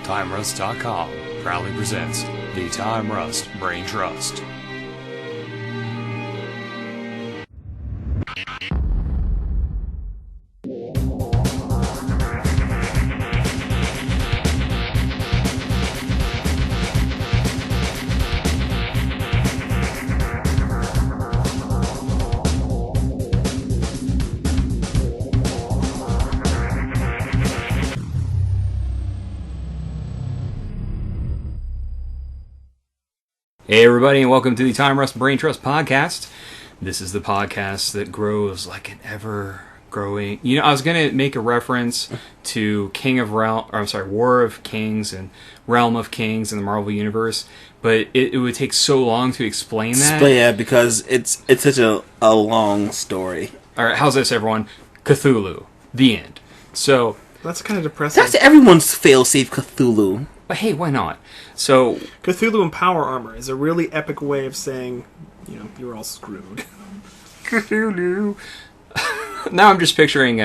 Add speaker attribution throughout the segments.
Speaker 1: TimeRust.com proudly presents the Time Rust Brain Trust. Hey everybody, and welcome to the Time Rust Brain Trust podcast. This is the podcast that grows like an ever-growing... You know, I was going to make a reference to War of Kings and Realm of Kings in the Marvel Universe, but it would take so long to explain that.
Speaker 2: Yeah, because it's such a long story.
Speaker 1: All right, how's this, everyone? Cthulhu. The end. So...
Speaker 3: That's kind of depressing.
Speaker 2: That's everyone's fail-safe Cthulhu.
Speaker 1: But hey, why not? So...
Speaker 3: Cthulhu and Power Armor is a really epic way of saying, you know, you're all screwed.
Speaker 1: Cthulhu. Now I'm just picturing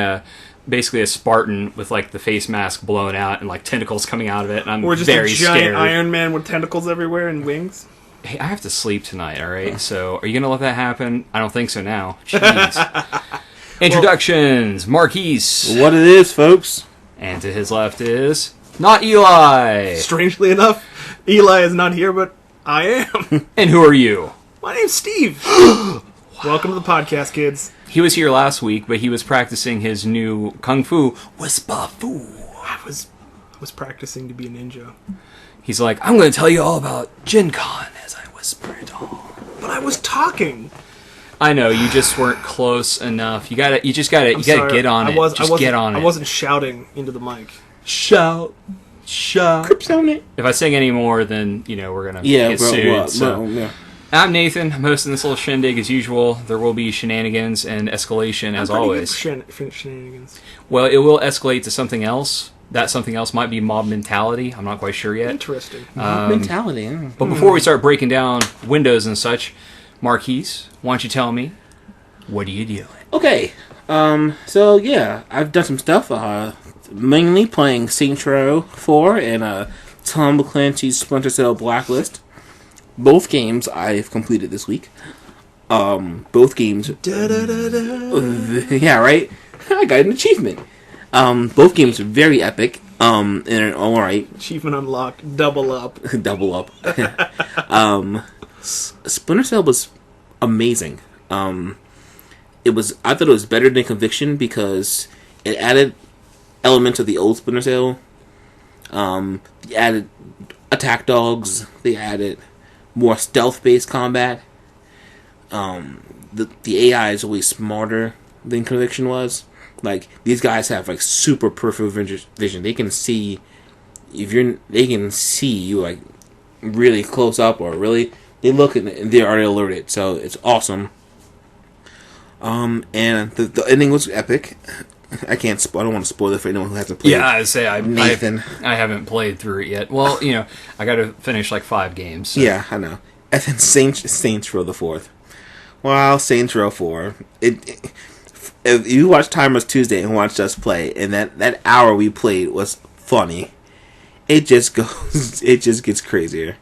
Speaker 1: basically a Spartan with like the face mask blown out and like tentacles coming out of it, and I'm
Speaker 3: or just
Speaker 1: very
Speaker 3: a giant
Speaker 1: scared.
Speaker 3: Iron Man with tentacles everywhere and wings.
Speaker 1: Hey, I have to sleep tonight, alright? So, are you going to let that happen? I don't think so now. Jeez. Introductions. Marqees.
Speaker 2: What it is, folks.
Speaker 1: And to his left is... Not Eli!
Speaker 3: Strangely enough, Eli is not here, but I am.
Speaker 1: And who are you?
Speaker 3: My name's Steve. Welcome to the podcast, kids.
Speaker 1: He was here last week, but he was practicing his new Kung Fu Whisper Fu.
Speaker 3: I was practicing to be a ninja.
Speaker 1: He's like, I'm going to tell you all about Gen Con as I whisper it all.
Speaker 3: But I was talking.
Speaker 1: I know, you just weren't close enough. You gotta get on it. Get on it.
Speaker 3: I wasn't shouting into the mic.
Speaker 1: Shout.
Speaker 2: Kryptonite.
Speaker 1: If I sing any more, then, you know, we're gonna get sued.
Speaker 2: Yeah.
Speaker 1: I'm Nathan. I'm hosting this little shindig as usual. There will be shenanigans and escalation as always.
Speaker 3: Shenanigans.
Speaker 1: Well, it will escalate to something else. That something else might be mob mentality. I'm not quite sure yet.
Speaker 3: Interesting.
Speaker 2: Mob mentality.
Speaker 1: But before we start breaking down windows and such, Marqees, why don't you tell me, what are you doing?
Speaker 2: Okay. So yeah, I've done some stuff. Mainly playing Saints Row 4 and Tom Clancy's Splinter Cell Blacklist. Both games I've completed this week. Both games... Yeah, right? I got an achievement. Both games are very epic. And are alright.
Speaker 3: Achievement unlocked. Double up.
Speaker 2: Double up. Splinter Cell was amazing. I thought it was better than Conviction because it added elements of the old Splinter Cell. They added attack dogs. They added more stealth-based combat. The AI is always smarter than Conviction was. Like, these guys have like super peripheral vision. They can see you like really close up, or really they look and they're already alerted. So it's awesome. And the ending was epic. I don't want to spoil it for anyone who hasn't played.
Speaker 1: Yeah, I say
Speaker 2: Nathan.
Speaker 1: I haven't played through it yet. Well, you know, I got to finish like 5 games. So.
Speaker 2: Yeah, I know. And then Saints Row the 4th. Wow, Saints Row 4. If you watch Timers Tuesday and watched us play, and that hour we played was funny, it just gets crazier.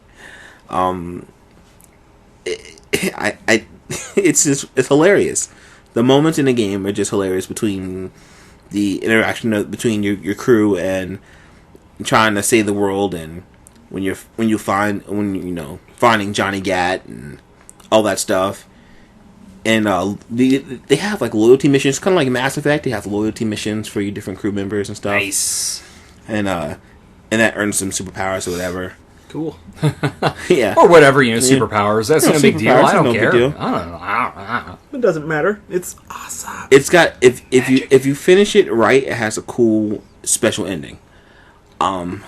Speaker 2: It's hilarious. The moments in the game are just hilarious between the interaction between your crew and trying to save the world, and finding Johnny Gat and all that stuff. And they have like loyalty missions, kind of like Mass Effect. They have loyalty missions for your different crew members and stuff.
Speaker 1: Nice.
Speaker 2: And that earns some superpowers or whatever.
Speaker 3: Cool.
Speaker 2: Yeah.
Speaker 1: Or whatever, superpowers. That's no big deal. I don't care.
Speaker 2: I don't know.
Speaker 3: It doesn't matter. It's awesome.
Speaker 2: It's got if you finish it right, it has a cool special ending.
Speaker 1: But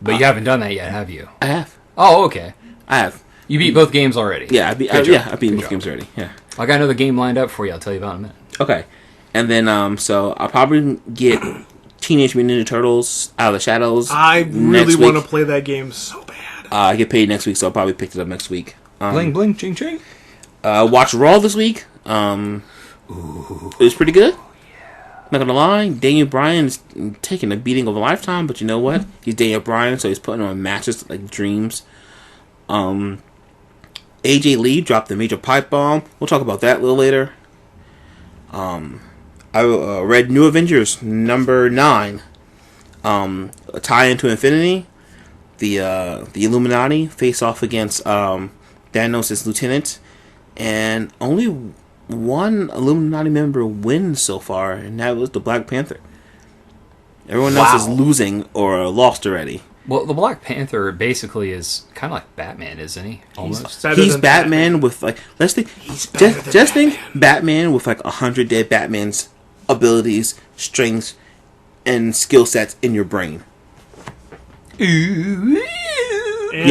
Speaker 1: you haven't done that yet, have you?
Speaker 2: I have.
Speaker 1: Oh, okay.
Speaker 2: I have.
Speaker 1: You beat both games already.
Speaker 2: Yeah, I beat both games already. Yeah.
Speaker 1: I got another game lined up for you. I'll tell you about in a minute.
Speaker 2: Okay. And then so I'll probably get Teenage Mutant Ninja Turtles Out of the Shadows.
Speaker 3: I really want to play that game so bad.
Speaker 2: I get paid next week, so I'll probably pick it up next week.
Speaker 1: Bling bling ching ching.
Speaker 2: Watch Raw this week. It was pretty good. not gonna lie, Daniel Bryan's taking a beating of a lifetime, but you know what? He's Daniel Bryan, so he's putting on matches like dreams. AJ Lee dropped the major pipe bomb. We'll talk about that a little later. I read New Avengers number 9. A tie into Infinity. The Illuminati face off against Thanos' lieutenant, and only one Illuminati member wins so far, and that was the Black Panther. Everyone else is losing or lost already.
Speaker 1: Well, the Black Panther basically is kind of like Batman, isn't he? Almost.
Speaker 2: He's Batman with like, let's think. Just think Batman with like 100 dead Batman's abilities, strengths, and skill sets in your brain.
Speaker 3: And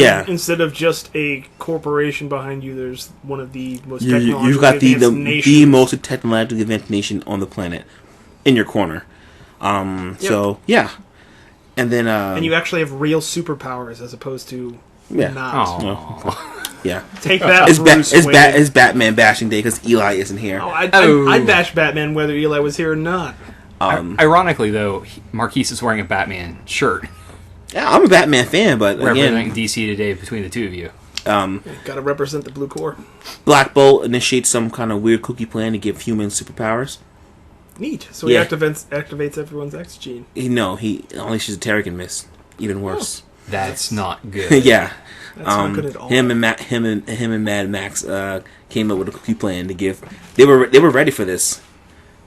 Speaker 2: yeah.
Speaker 3: Instead of just a corporation behind you, there's one of the most technologically
Speaker 2: You've got
Speaker 3: advanced
Speaker 2: the most technologically advanced nation on the planet in your corner. So yeah, and then
Speaker 3: and you actually have real superpowers as opposed to not.
Speaker 2: Yeah,
Speaker 3: take that.
Speaker 2: It's Batman bashing day because Eli isn't here.
Speaker 3: I'd bash Batman whether Eli was here or not.
Speaker 1: Ironically, though, Marqees is wearing a Batman shirt.
Speaker 2: Yeah, I'm a Batman fan, but
Speaker 1: representing DC today between the two of you.
Speaker 3: Gotta represent the blue core.
Speaker 2: Black Bolt initiates some kind of weird kooky plan to give humans superpowers.
Speaker 3: Neat. So he activates everyone's X gene.
Speaker 2: He unleashes a Terrigen mist. Even worse.
Speaker 1: That's not good.
Speaker 2: Yeah.
Speaker 3: That's not good at all.
Speaker 2: Him and Mad Max came up with a kooky plan to give. They were ready for this.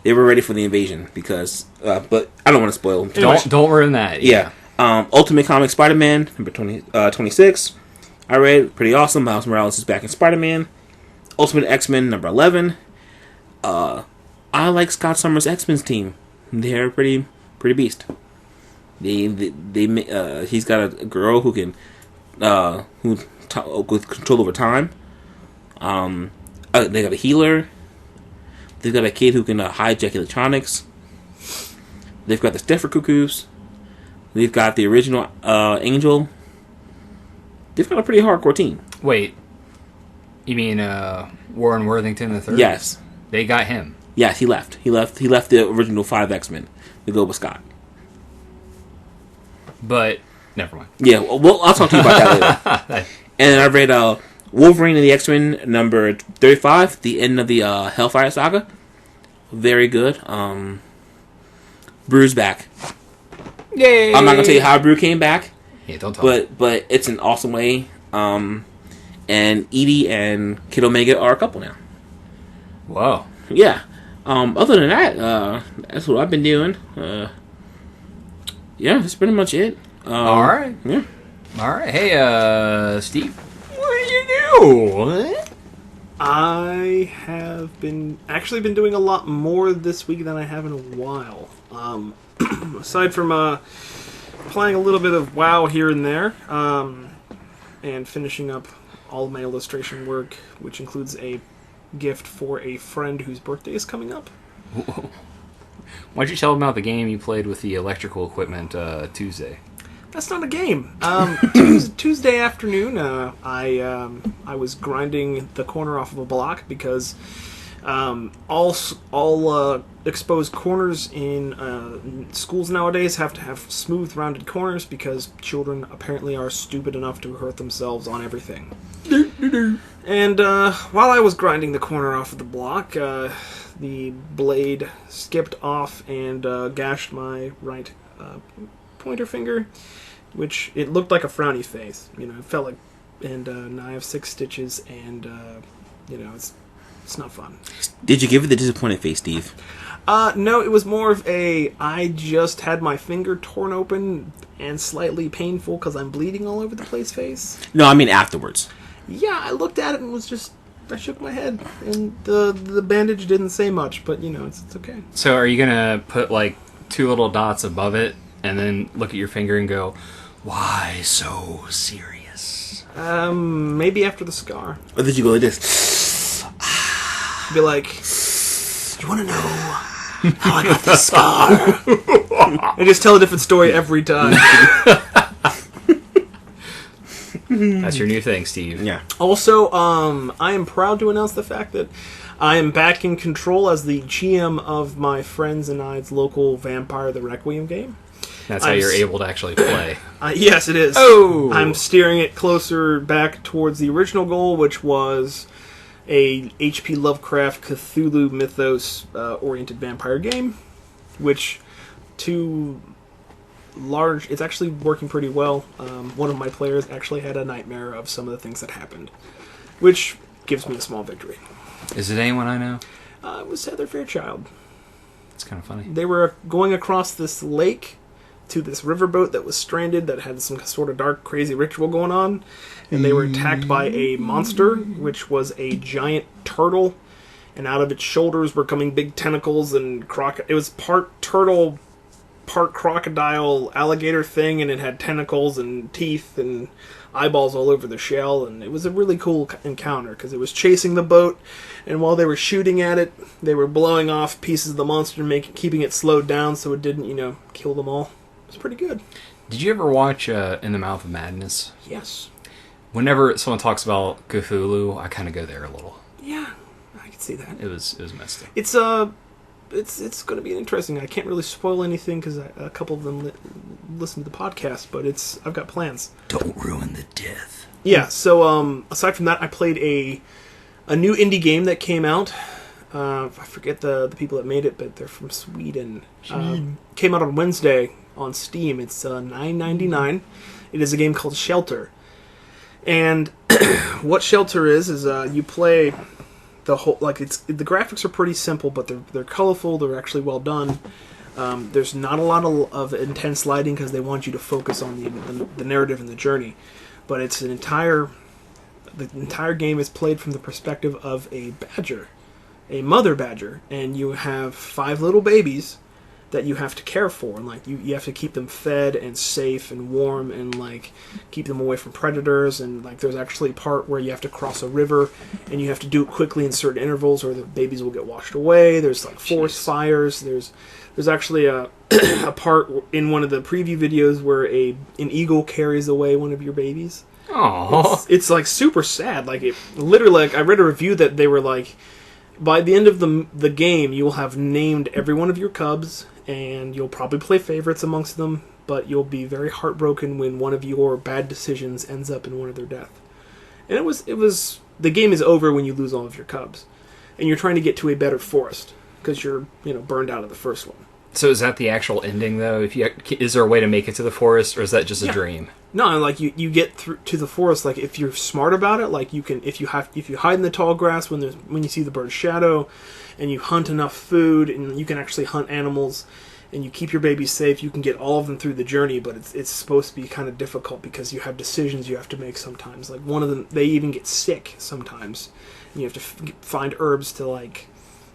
Speaker 2: They were ready for the invasion because. But I don't want to spoil them.
Speaker 1: Don't ruin that.
Speaker 2: Yeah. Ultimate Comics Spider-Man number 26. I read, pretty awesome. Miles Morales is back in Spider-Man. Ultimate X-Men number 11. I like Scott Summers' X-Men's team. They're pretty beast. He's got a girl who can with control over time. They got a healer. They've got a kid who can hijack electronics. They've got the Stepher Cuckoos. They've got the original Angel. They've got a pretty hardcore team.
Speaker 1: Wait, you mean Warren Worthington III?
Speaker 2: Yes.
Speaker 1: They got him.
Speaker 2: Yes, he left. He left the original 5 X-Men to go with Scott.
Speaker 1: But, never mind.
Speaker 2: Yeah, well, I'll talk to you about that later. And then I read Wolverine and the X-Men number 35, the end of the Hellfire Saga. Very good. Brew's back.
Speaker 1: Yay!
Speaker 2: I'm not gonna tell you how Brew came back.
Speaker 1: Yeah, don't tell me.
Speaker 2: But it's an awesome way. And Edie and Kid Omega are a couple now.
Speaker 1: Whoa.
Speaker 2: Yeah. Other than that, that's what I've been doing. Yeah, that's pretty much it.
Speaker 1: All right.
Speaker 2: Yeah.
Speaker 1: All right. Hey, Steve, what do you do?
Speaker 3: I have been doing a lot more this week than I have in a while. Aside from playing a little bit of WoW here and there, and finishing up all of my illustration work, which includes a gift for a friend whose birthday is coming up.
Speaker 1: Whoa. Why'd you tell him about the game you played with the electrical equipment Tuesday?
Speaker 3: That's not a game. Tuesday afternoon, I was grinding the corner off of a block because all exposed corners in schools nowadays have to have smooth, rounded corners because children apparently are stupid enough to hurt themselves on everything. And while I was grinding the corner off of the block, the blade skipped off and gashed my right pointer finger, which it looked like a frowny face. You know, it felt like, and now I have 6 stitches, and it's not fun.
Speaker 2: Did you give it the disappointed face, Steve?
Speaker 3: No, it was more of I just had my finger torn open and slightly painful because I'm bleeding all over the place face.
Speaker 2: No, I mean afterwards.
Speaker 3: Yeah, I looked at it and was just, I shook my head, and the bandage didn't say much, but it's okay.
Speaker 1: So are you gonna put like 2 little dots above it and then look at your finger and go, why so serious?
Speaker 3: Maybe after the scar.
Speaker 2: Or did you go like this?
Speaker 3: Be like, do you want to know how I got this scar? And just tell a different story every time.
Speaker 1: That's your new thing, Steve.
Speaker 2: Yeah.
Speaker 3: Also, I am proud to announce the fact that I am back in control as the GM of my friends and I's local Vampire the Requiem game.
Speaker 1: That's how you're able to actually play.
Speaker 3: Yes, it is.
Speaker 1: Oh!
Speaker 3: I'm steering it closer back towards the original goal, which was a H.P. Lovecraft Cthulhu mythos oriented vampire game, which it's actually working pretty well. One of my players actually had a nightmare of some of the things that happened, which gives me a small victory.
Speaker 1: Is it anyone I know?
Speaker 3: It was Heather Fairchild.
Speaker 1: It's kind of funny.
Speaker 3: They were going across this lake to this riverboat that was stranded that had some sort of dark, crazy ritual going on, and they were attacked by a monster, which was a giant turtle, and out of its shoulders were coming big tentacles and it was part turtle, part crocodile alligator thing, and it had tentacles and teeth and eyeballs all over the shell, and it was a really cool encounter because it was chasing the boat, and while they were shooting at it, they were blowing off pieces of the monster, keeping it slowed down so it didn't, kill them all. It was pretty good.
Speaker 1: Did you ever watch In the Mouth of Madness?
Speaker 3: Yes.
Speaker 1: Whenever someone talks about Cthulhu, I kind of go there a little.
Speaker 3: Yeah, I can see that.
Speaker 1: It was mystic.
Speaker 3: It's going to be interesting. I can't really spoil anything because a couple of them listen to the podcast, but I've got plans.
Speaker 1: Don't ruin the death.
Speaker 3: Yeah. So aside from that, I played a new indie game that came out. I forget the people that made it, but they're from Sweden. Came out on Wednesday on Steam. It's $9.99. It is a game called Shelter. And what Shelter is you play the whole, the graphics are pretty simple, but they're colorful. They're actually well done. There's not a lot of intense lighting because they want you to focus on the narrative and the journey. But it's the entire game is played from the perspective of a badger, a mother badger, and you have 5 little babies that you have to care for, and you have to keep them fed and safe and warm, and keep them away from predators, and there's actually a part where you have to cross a river and you have to do it quickly in certain intervals or the babies will get washed away. There's forest fires. There's actually a part in one of the preview videos where an eagle carries away one of your babies.
Speaker 1: Aww.
Speaker 3: It's super sad. Literally, I read a review that they were by the end of the game, you will have named every one of your cubs, and you'll probably play favorites amongst them, but you'll be very heartbroken when one of your bad decisions ends up in one of their death. And it was the game is over when you lose all of your cubs, and you're trying to get to a better forest because you're burned out of the first one.
Speaker 1: So is that the actual ending, though? Is there a way to make it to the forest, or is that just a dream?
Speaker 3: No, you get through to the forest. If you're smart about it, you can if you hide in the tall grass when you see the bird's shadow, and you hunt enough food, and you can actually hunt animals, and you keep your babies safe. You can get all of them through the journey, but it's supposed to be kind of difficult because you have decisions you have to make sometimes. One of them, they even get sick sometimes, and you have to find herbs to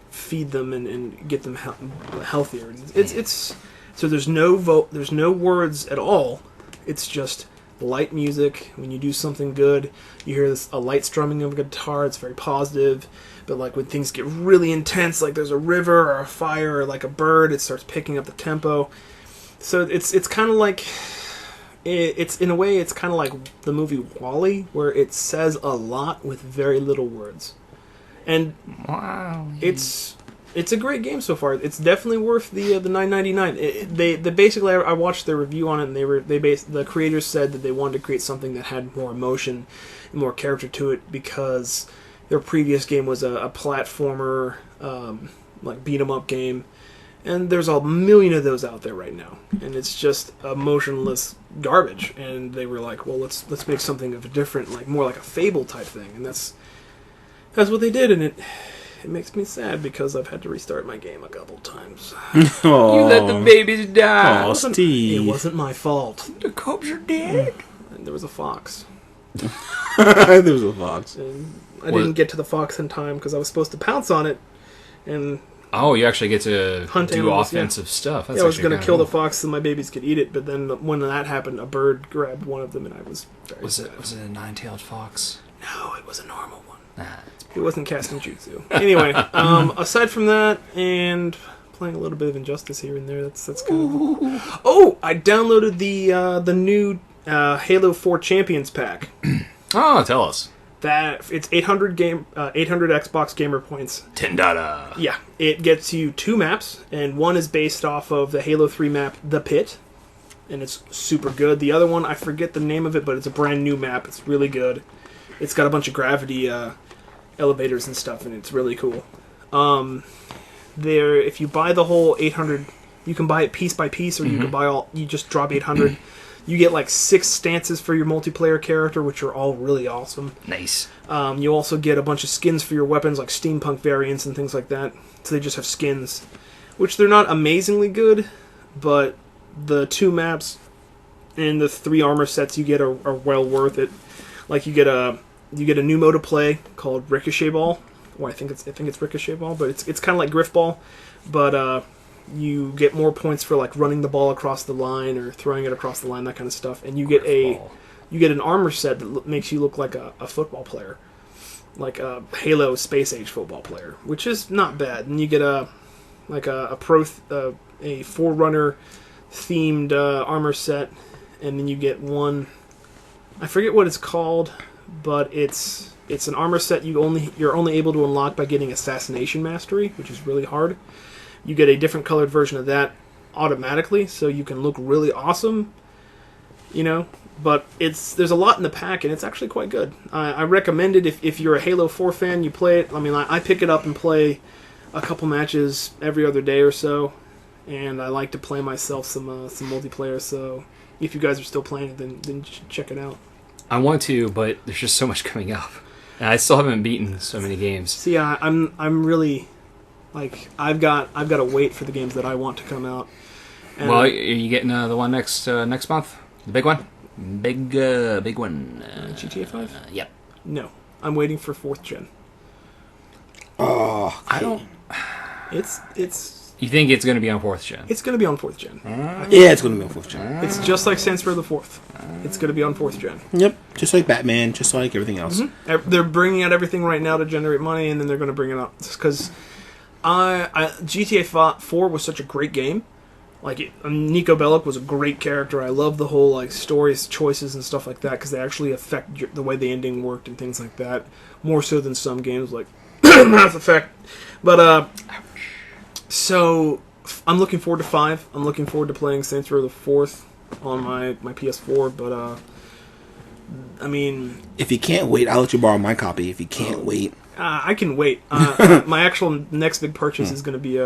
Speaker 3: feed them and get them healthier. It's so there's no words at all. It's just light music. When you do something good, you hear a light strumming of a guitar. It's very positive. But when things get really intense, there's a river or a fire or a bird, it starts picking up the tempo. So it's kind of it's in a way it's kind of like the movie WALL-E, where it says a lot with very little words. And
Speaker 1: wow,
Speaker 3: it's a great game so far. It's definitely worth the $9.99. They basically, I watched their review on it, and the creators said that they wanted to create something that had more emotion and more character to it because their previous game was a platformer, beat 'em up game, and there's a million of those out there right now, and it's just emotionless garbage. And they were like, well, let's make something of a different, more like a Fable type thing, and that's what they did, and it makes me sad because I've had to restart my game a couple times.
Speaker 2: Aww.
Speaker 1: You let the babies die.
Speaker 2: Aww, Steve.
Speaker 3: It wasn't my fault.
Speaker 1: The cubs are dead.
Speaker 3: And there was a fox.
Speaker 2: There was a fox.
Speaker 3: And I didn't get to the fox in time because I was supposed to pounce on it. And
Speaker 1: oh, you actually get to
Speaker 3: hunt
Speaker 1: do
Speaker 3: animals,
Speaker 1: offensive stuff. That's
Speaker 3: I was
Speaker 1: going to
Speaker 3: kill the fox so my babies could eat it, but then when that happened, a bird grabbed one of them, and I was very sad.
Speaker 1: Was it a 9-tailed fox?
Speaker 3: No, it was a normal one.
Speaker 1: Nah.
Speaker 3: It wasn't casting jutsu. Anyway, aside from that, and playing a little bit of Injustice here and there, that's kind of... Oh, I downloaded the new Halo 4 Champions pack.
Speaker 1: Oh, tell us.
Speaker 3: That it's 800 Xbox gamer points.
Speaker 1: $10.
Speaker 3: Yeah, it gets you 2 maps, and one is based off of the Halo 3 map, The Pit, and it's super good. The other one, I forget the name of it, but it's a brand new map. It's really good. It's got a bunch of gravity elevators and stuff, and it's really cool. If you buy the whole 800, you can buy it piece by piece, or you can buy all. You just drop 800. You get like 6 stances for your multiplayer character, which are all really awesome.
Speaker 1: Nice.
Speaker 3: You also get a bunch of skins for your weapons, like steampunk variants and things like that. So they just have skins, which they're not amazingly good, but the 2 maps and the 3 armor sets you get are well worth it. Like you get a new mode of play called Ricochet Ball. Well, I think it's Ricochet Ball, but it's kind of like Griff Ball, but you get more points for like running the ball across the line or throwing it across the line, that kind of stuff. And you get an armor set that makes you look like a football player, like a Halo Space Age football player, which is not bad. And you get a Forerunner themed armor set, and then you get one. I forget what it's called, but it's an armor set you're only able to unlock by getting Assassination Mastery, which is really hard. You get a different colored version of that automatically, so you can look really awesome, But there's a lot in the pack, and it's actually quite good. I recommend it if you're a Halo 4 fan. You play it. I mean, I pick it up and play a couple matches every other day or so, and I like to play myself some multiplayer. So if you guys are still playing it, then check it out.
Speaker 1: I want to, but there's just so much coming up, and I still haven't beaten so many games.
Speaker 3: See, I'm really. Like, I've got to wait for the games that I want to come out. And
Speaker 1: well, are you getting the one next month? The big one? Big one.
Speaker 3: GTA 5?
Speaker 1: Yep.
Speaker 3: No. I'm waiting for 4th gen.
Speaker 2: Oh,
Speaker 1: I don't...
Speaker 3: It's...
Speaker 1: You think it's going to be on 4th gen?
Speaker 3: It's going to be on 4th gen.
Speaker 2: Yeah, it's going to be on 4th gen.
Speaker 3: It's just like Saints Row the 4th. It's going to be on 4th gen.
Speaker 2: Yep, just like Batman, just like everything else.
Speaker 3: Mm-hmm. They're bringing out everything right now to generate money, and then they're going to bring it out. Because... GTA 4 was such a great game. Like, Nico Bellic was a great character. I love the whole like stories, choices, and stuff like that because they actually affect the way the ending worked and things like that more so than some games like Mass Effect. But so I'm looking forward to 5. I'm looking forward to playing Saints Row the 4th on my PS4. But I mean,
Speaker 2: if you can't wait, I'll let you borrow my copy. If you can't wait.
Speaker 3: I can wait. My actual next big purchase is going to be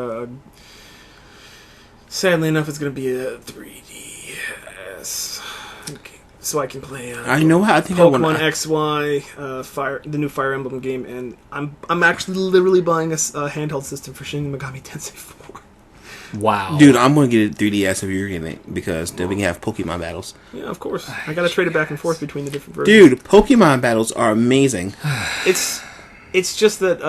Speaker 3: sadly enough, it's going to be a 3DS. Okay. So I can play.
Speaker 2: I know how. I think
Speaker 3: Pokemon XY, the new Fire Emblem game, and I'm actually literally buying a handheld system for Shin Megami Tensei 4.
Speaker 1: Wow,
Speaker 2: dude, I'm going to get a 3DS if you're getting it because then we can have Pokemon battles.
Speaker 3: Yeah, of course. I got to trade it back and forth between the different
Speaker 2: Dude,
Speaker 3: versions.
Speaker 2: Pokemon battles are amazing.
Speaker 3: It's just that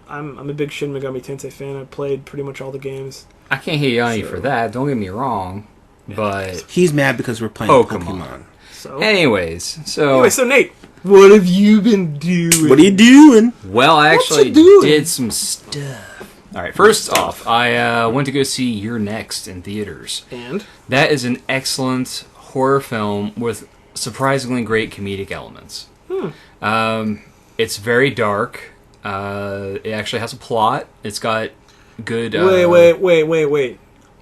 Speaker 3: I'm a big Shin Megami Tensei fan. I've played pretty much all the games.
Speaker 1: I can't hate on you for that. Don't get me wrong, but
Speaker 2: he's mad because we're playing Pokemon.
Speaker 1: Anyway, so
Speaker 3: Nate, what have you been doing?
Speaker 2: What are you doing?
Speaker 1: Well, I actually did some stuff. All right, first off, I went to go see You're Next in theaters.
Speaker 3: And?
Speaker 1: That is an excellent horror film with surprisingly great comedic elements. It's very dark. It actually has a plot. It's got good...
Speaker 3: Wait.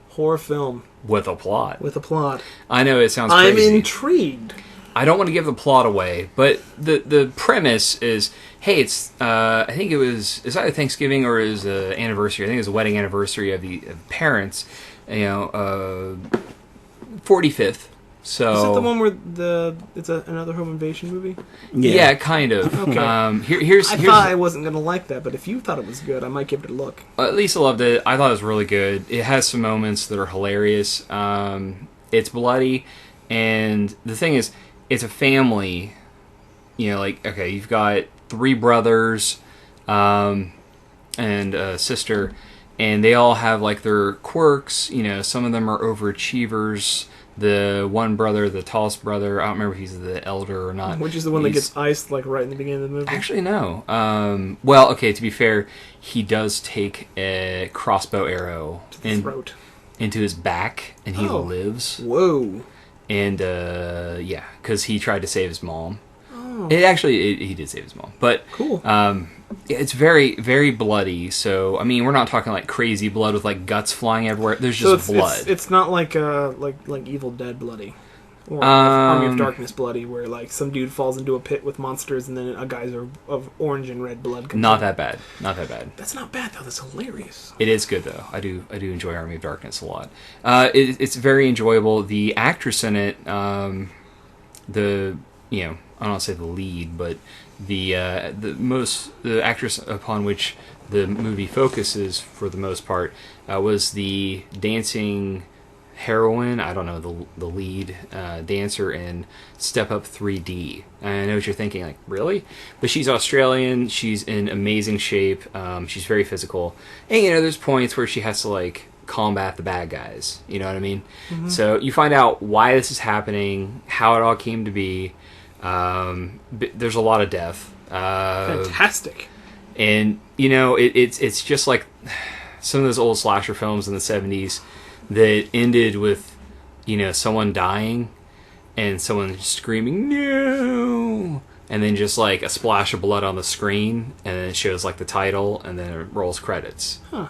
Speaker 3: Horror film.
Speaker 1: With a plot.
Speaker 3: With a plot.
Speaker 1: I know, it sounds crazy.
Speaker 3: I'm intrigued.
Speaker 1: I don't want to give the plot away, but the premise is, hey, it's I think it's either Thanksgiving or it was the anniversary. I think it was the wedding anniversary of the parents. 45th. So
Speaker 3: is it the one where it's another home invasion movie?
Speaker 1: Yeah, kind of.
Speaker 3: Okay. I thought I wasn't gonna like that, but if you thought it was good, I might give it a look.
Speaker 1: Lisa loved it. I thought it was really good. It has some moments that are hilarious. It's bloody, and the thing is, it's a family. You've got 3 brothers, and a sister, and they all have like their quirks. Some of them are overachievers. The one brother, the tallest brother, I don't remember if he's the elder or not.
Speaker 3: Which is the one that gets iced like right in the beginning of the movie?
Speaker 1: Actually, no. Well, okay, to be fair, he does take a crossbow arrow into his back, and he lives.
Speaker 3: Whoa.
Speaker 1: And, because he tried to save his mom.
Speaker 3: Oh.
Speaker 1: He did save his mom, but
Speaker 3: Cool.
Speaker 1: it's very, very bloody. So I mean, we're not talking like crazy blood with like guts flying everywhere. There's just blood.
Speaker 3: It's not like Evil Dead bloody. Or Army of Darkness bloody, where like some dude falls into a pit with monsters and then a geyser of orange and red blood comes
Speaker 1: Not
Speaker 3: out.
Speaker 1: that bad. Not that bad.
Speaker 3: That's not bad though. That's hilarious.
Speaker 1: It is good though. I do enjoy Army of Darkness a lot. It's very enjoyable. The actress in it, I don't want to say the lead, but the actress upon which the movie focuses for the most part was the dancing heroine. I don't know, the lead dancer in Step Up 3D. I know what you're thinking, like, really? But she's Australian. She's in amazing shape. She's very physical. And, there's points where she has to, like, combat the bad guys. You know what I mean? Mm-hmm. So you find out why this is happening, how it all came to be. There's a lot of death.
Speaker 3: Fantastic.
Speaker 1: And, it's just like some of those old slasher films in the 70s that ended with, someone dying and someone screaming, "No!" and then just like a splash of blood on the screen, and then it shows like the title, and then it rolls credits.
Speaker 3: Huh.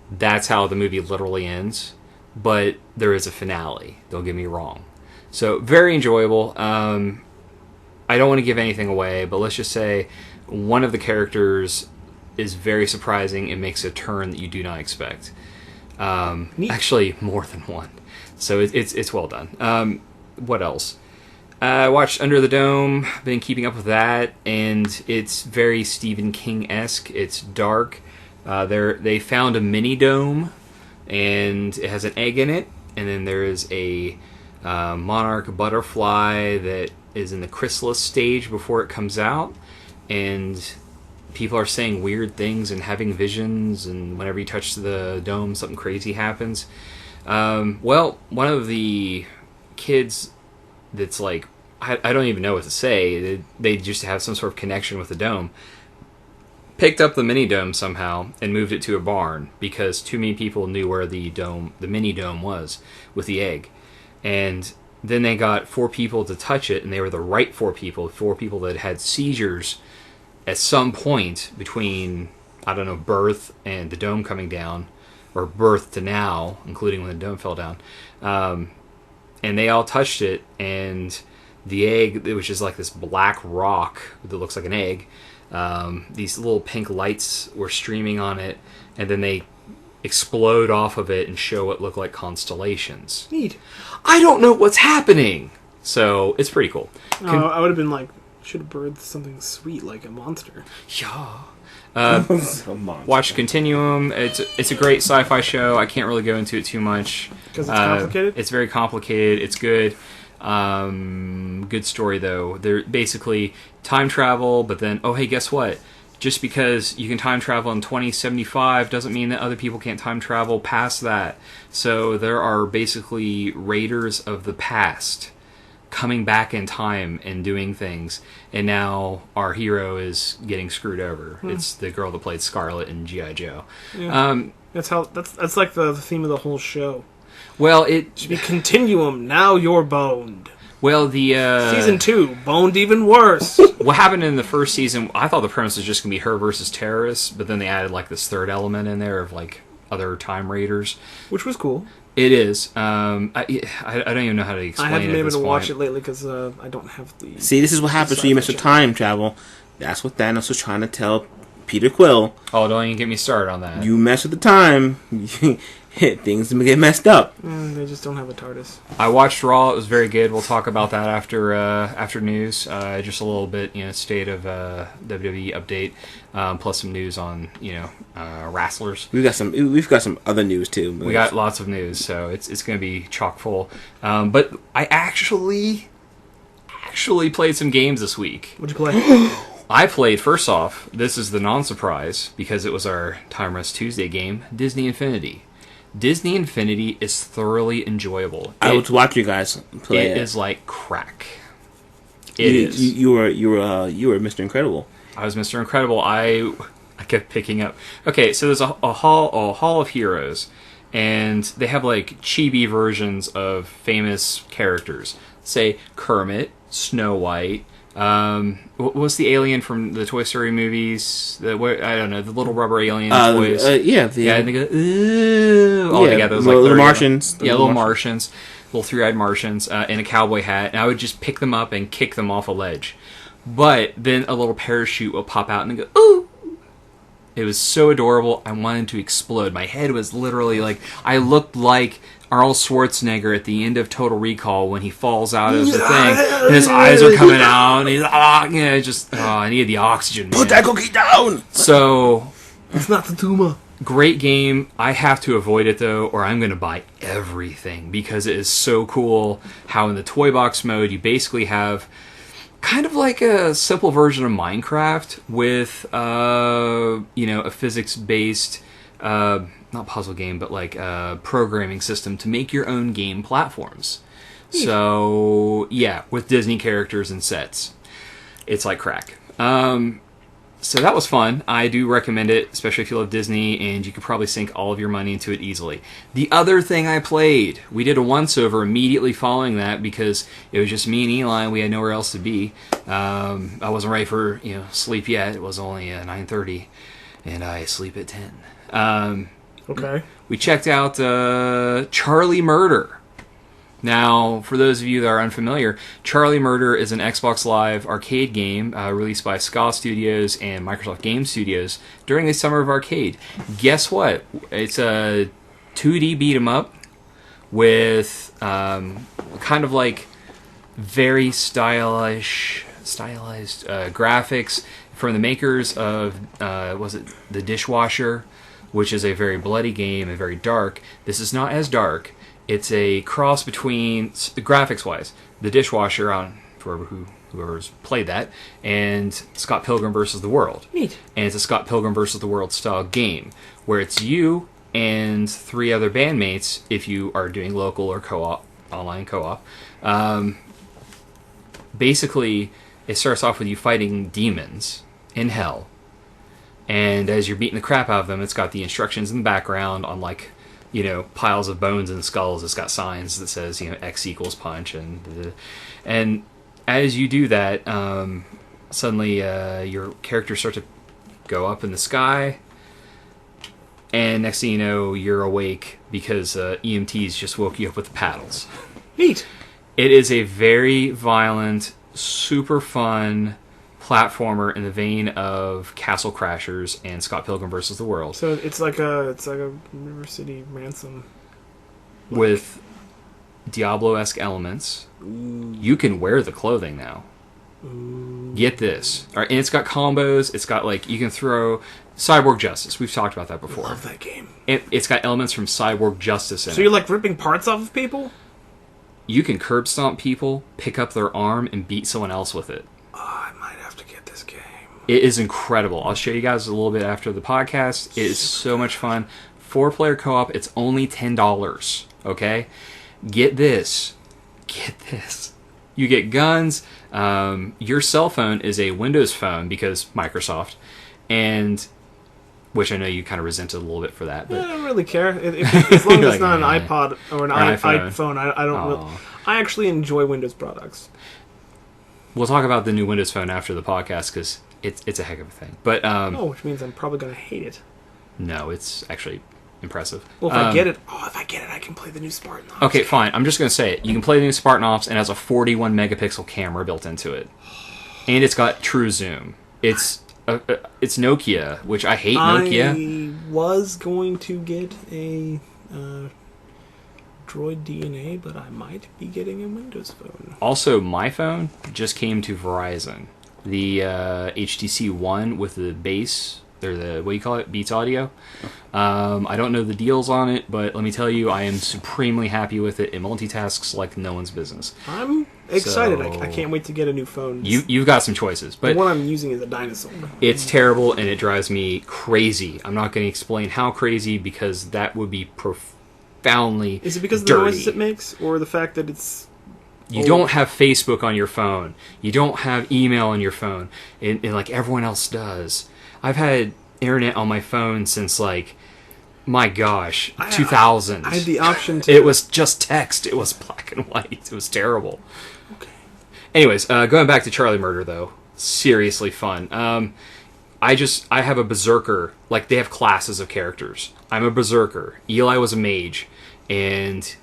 Speaker 1: That's how the movie literally ends, but there is a finale. Don't get me wrong. So, very enjoyable. I don't want to give anything away, but let's just say one of the characters is very surprising and makes a turn that you do not expect. Actually, more than one. So it's well done. What else? I watched Under the Dome. Been keeping up with that, and it's very Stephen King-esque. It's dark. They found a mini dome, and it has an egg in it. And then there is a monarch butterfly that is in the chrysalis stage before it comes out, and people are saying weird things and having visions, and whenever you touch the dome, something crazy happens. Well, one of the kids that's like, I don't even know what to say, they just have some sort of connection with the dome, picked up the mini dome somehow and moved it to a barn because too many people knew where the mini dome was with the egg. And then they got 4 people to touch it, and they were the right 4 people that had seizures at some point between, I don't know, birth and the dome coming down, or birth to now, including when the dome fell down. And they all touched it, and the egg, which is like this black rock that looks like an egg, these little pink lights were streaming on it, and then they explode off of it and show what look like constellations.
Speaker 3: Neat.
Speaker 1: I don't know what's happening! So, it's pretty cool.
Speaker 3: I would have been like, should have birthed something sweet like a monster.
Speaker 1: Yeah. Watch Continuum. It's a great sci-fi show. I can't really go into it too much.
Speaker 3: Because it's complicated?
Speaker 1: It's very complicated. It's good. Good story, though. They're basically time travel, but then, oh, hey, guess what? Just because you can time travel in 2075 doesn't mean that other people can't time travel past that. So there are basically raiders of the past coming back in time and doing things, and now our hero is getting screwed over. It's the girl that played Scarlet in G.I. Joe.
Speaker 3: Yeah. That's like the theme of the whole show.
Speaker 1: Well, it
Speaker 3: should be Continuum. Now you're boned.
Speaker 1: Well, the
Speaker 3: season 2 boned even worse.
Speaker 1: What happened in the first season? I thought the premise was just gonna be her versus terrorists, but then they added like this third element in there of like other time raiders,
Speaker 3: which was cool.
Speaker 1: It is. I don't even know how to explain it.
Speaker 3: I haven't been able to watch it lately because I don't have the...
Speaker 2: See, this is what happens when you mess with time travel. That's what Thanos was trying to tell Peter Quill.
Speaker 1: Oh, don't even get me started on that.
Speaker 2: You mess with the time, things get messed up.
Speaker 3: They just don't have a TARDIS.
Speaker 1: I watched Raw. It was very good. We'll talk about that after news. Just a little bit, state of WWE update, plus some news on wrestlers.
Speaker 2: We've got some other news too.
Speaker 1: We got lots of news, so it's going to be chock full. But I actually played some games this week.
Speaker 3: What'd you play?
Speaker 1: I played, first off, this is the non-surprise, because it was our Time Rest Tuesday game, Disney Infinity. Disney Infinity is thoroughly enjoyable.
Speaker 2: I would watch you guys play it.
Speaker 1: It is like crack. It is.
Speaker 2: You were Mr. Incredible.
Speaker 1: I was Mr. Incredible. I kept picking up. Okay, so there's a hall of heroes, and they have like chibi versions of famous characters. Say Kermit, Snow White, What's the alien from the Toy Story movies? I don't know, the little rubber alien toys.
Speaker 2: Yeah,
Speaker 1: and they go, ooh, all together. It was like
Speaker 2: little Martians.
Speaker 1: Little Martians. Little three-eyed Martians in a cowboy hat. And I would just pick them up and kick them off a ledge. But then a little parachute will pop out and go, ooh! It was so adorable. I wanted to explode. My head was literally like, I looked like Arnold Schwarzenegger at the end of Total Recall when he falls out of the thing, and his eyes are coming out, and he's I needed the oxygen. Man.
Speaker 2: Put that cookie down.
Speaker 1: So
Speaker 3: it's not the tumor.
Speaker 1: Great game. I have to avoid it though, or I'm going to buy everything because it is so cool. How in the toy box mode you basically have kind of like a simple version of Minecraft with a physics-based. Not puzzle game, but like a programming system to make your own game platforms. So, yeah, with Disney characters and sets. It's like crack. So that was fun. I do recommend it, especially if you love Disney, and you could probably sink all of your money into it easily. The other thing I played, we did a once-over immediately following that because it was just me and Eli, we had nowhere else to be. I wasn't ready for sleep yet. It was only 9:30, and I sleep at 10.
Speaker 3: Okay.
Speaker 1: We checked out Charlie Murder. Now, for those of you that are unfamiliar, Charlie Murder is an Xbox Live arcade game released by Ska Studios and Microsoft Game Studios during the Summer of Arcade. Guess what? It's a 2D beat-em-up with kind of like very stylized graphics from the makers of, The Dishwasher, which is a very bloody game and very dark. This is not as dark. It's a cross between, graphics-wise, The Dishwasher, on whoever's played that, and Scott Pilgrim vs. the World.
Speaker 3: Neat.
Speaker 1: And it's a Scott Pilgrim vs. the World style game, where it's you and 3 other bandmates, if you are doing local or co-op, online co-op. Basically, it starts off with you fighting demons in hell. And as you're beating the crap out of them, it's got the instructions in the background on piles of bones and skulls. It's got signs that says X equals punch, and as you do that, suddenly your character starts to go up in the sky, and next thing you know, you're awake because EMTs just woke you up with the paddles.
Speaker 3: Neat. It
Speaker 1: is a very violent, super fun platformer in the vein of Castle Crashers and Scott Pilgrim vs. the World.
Speaker 3: So it's like a River City Ransom
Speaker 1: with Diablo-esque elements.
Speaker 3: Ooh.
Speaker 1: You can wear the clothing now.
Speaker 3: Ooh.
Speaker 1: Get this. All right, and it's got combos. It's got you can throw Cyborg Justice. We've talked about that before.
Speaker 3: I love that game.
Speaker 1: It's got elements from Cyborg Justice in it.
Speaker 3: So you're ripping parts off of people?
Speaker 1: You can curb stomp people, pick up their arm, and beat someone else with it.
Speaker 3: I might have to get this game.
Speaker 1: It is incredible. I'll show you guys a little bit after the podcast. It is so much fun. 4-player co-op. It's only $10. Okay? Get this. You get guns. Your cell phone is a Windows phone because Microsoft. And which I know you kind of resented a little bit for that. But
Speaker 3: I don't really care. As long as it's not an iPod or an iPhone, I don't really... I actually enjoy Windows products.
Speaker 1: We'll talk about the new Windows Phone after the podcast because it's a heck of a thing. But
Speaker 3: which means I'm probably going to hate it.
Speaker 1: No, it's actually impressive.
Speaker 3: Well, if I get it, I can play the new Spartan Ops.
Speaker 1: Okay, fine. I'm just going to say it. You can play the new Spartan Ops, and it has a 41 megapixel camera built into it, and it's got true zoom. It's Nokia, which I hate Nokia.
Speaker 3: I was going to get a Droid DNA, but I might be getting a Windows phone.
Speaker 1: Also, my phone just came to Verizon. The HTC One with the bass, or the, what do you call it, Beats Audio. I don't know the deals on it, but let me tell you, I am supremely happy with it. It multitasks like no one's business.
Speaker 3: I'm excited. I can't wait to get a new phone.
Speaker 1: You've got some choices, but
Speaker 3: the one I'm using is a dinosaur.
Speaker 1: It's terrible, and it drives me crazy. I'm not going to explain how crazy, because that would be profoundly
Speaker 3: Is it because of
Speaker 1: dirty.
Speaker 3: the noises it makes, or the fact that it's...
Speaker 1: You don't have Facebook on your phone. You don't have email on your phone, and like everyone else does. I've had internet on my phone since, my gosh, 2000.
Speaker 3: I had the option to...
Speaker 1: It was just text. It was black and white. It was terrible.
Speaker 3: Okay.
Speaker 1: Anyways, going back to Charlie Murder though, seriously fun. I have a berserker. Like, they have classes of characters. I'm a berserker. Eli was a mage, and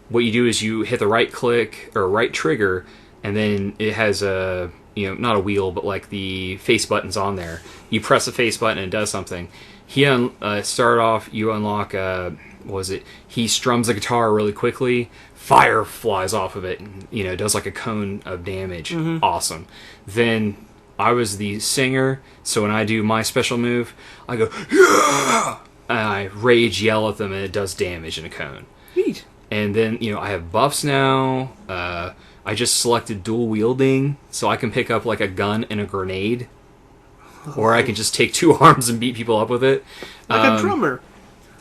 Speaker 1: what you do is you hit the right click or right trigger, and then it has a, not a wheel, but like the face button's on there. You press the face button and it does something. He start off, you unlock, he strums the guitar really quickly, fire flies off of it, and, does like a cone of damage. Mm-hmm. Awesome. Then I was the singer, so when I do my special move, I go, yeah! And I rage yell at them, and it does damage in a cone.
Speaker 3: Neat.
Speaker 1: And then, I have buffs now. I just selected dual wielding, so I can pick up like a gun and a grenade. Or I can just take two arms and beat people up with it.
Speaker 3: Like a drummer.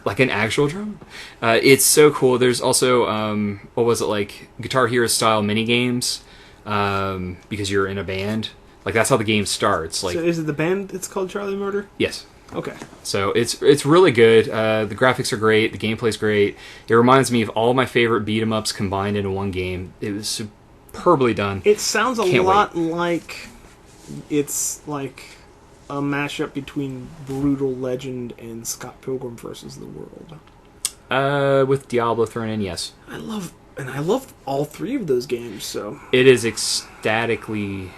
Speaker 1: Like an actual drummer. It's so cool. There's also, Guitar Hero style minigames, because you're in a band. Like, that's how the game starts. Like,
Speaker 3: so is it the band that's called Charlie Murder?
Speaker 1: Yes.
Speaker 3: Okay.
Speaker 1: So it's really good. The graphics are great. The gameplay's great. It reminds me of all my favorite beat-em-ups combined into one game. It was superbly done.
Speaker 3: It sounds a lot like it's like a mashup between Brutal Legend and Scott Pilgrim vs. the World.
Speaker 1: With Diablo thrown in, yes.
Speaker 3: I love all three of those games. So
Speaker 1: it is ecstatically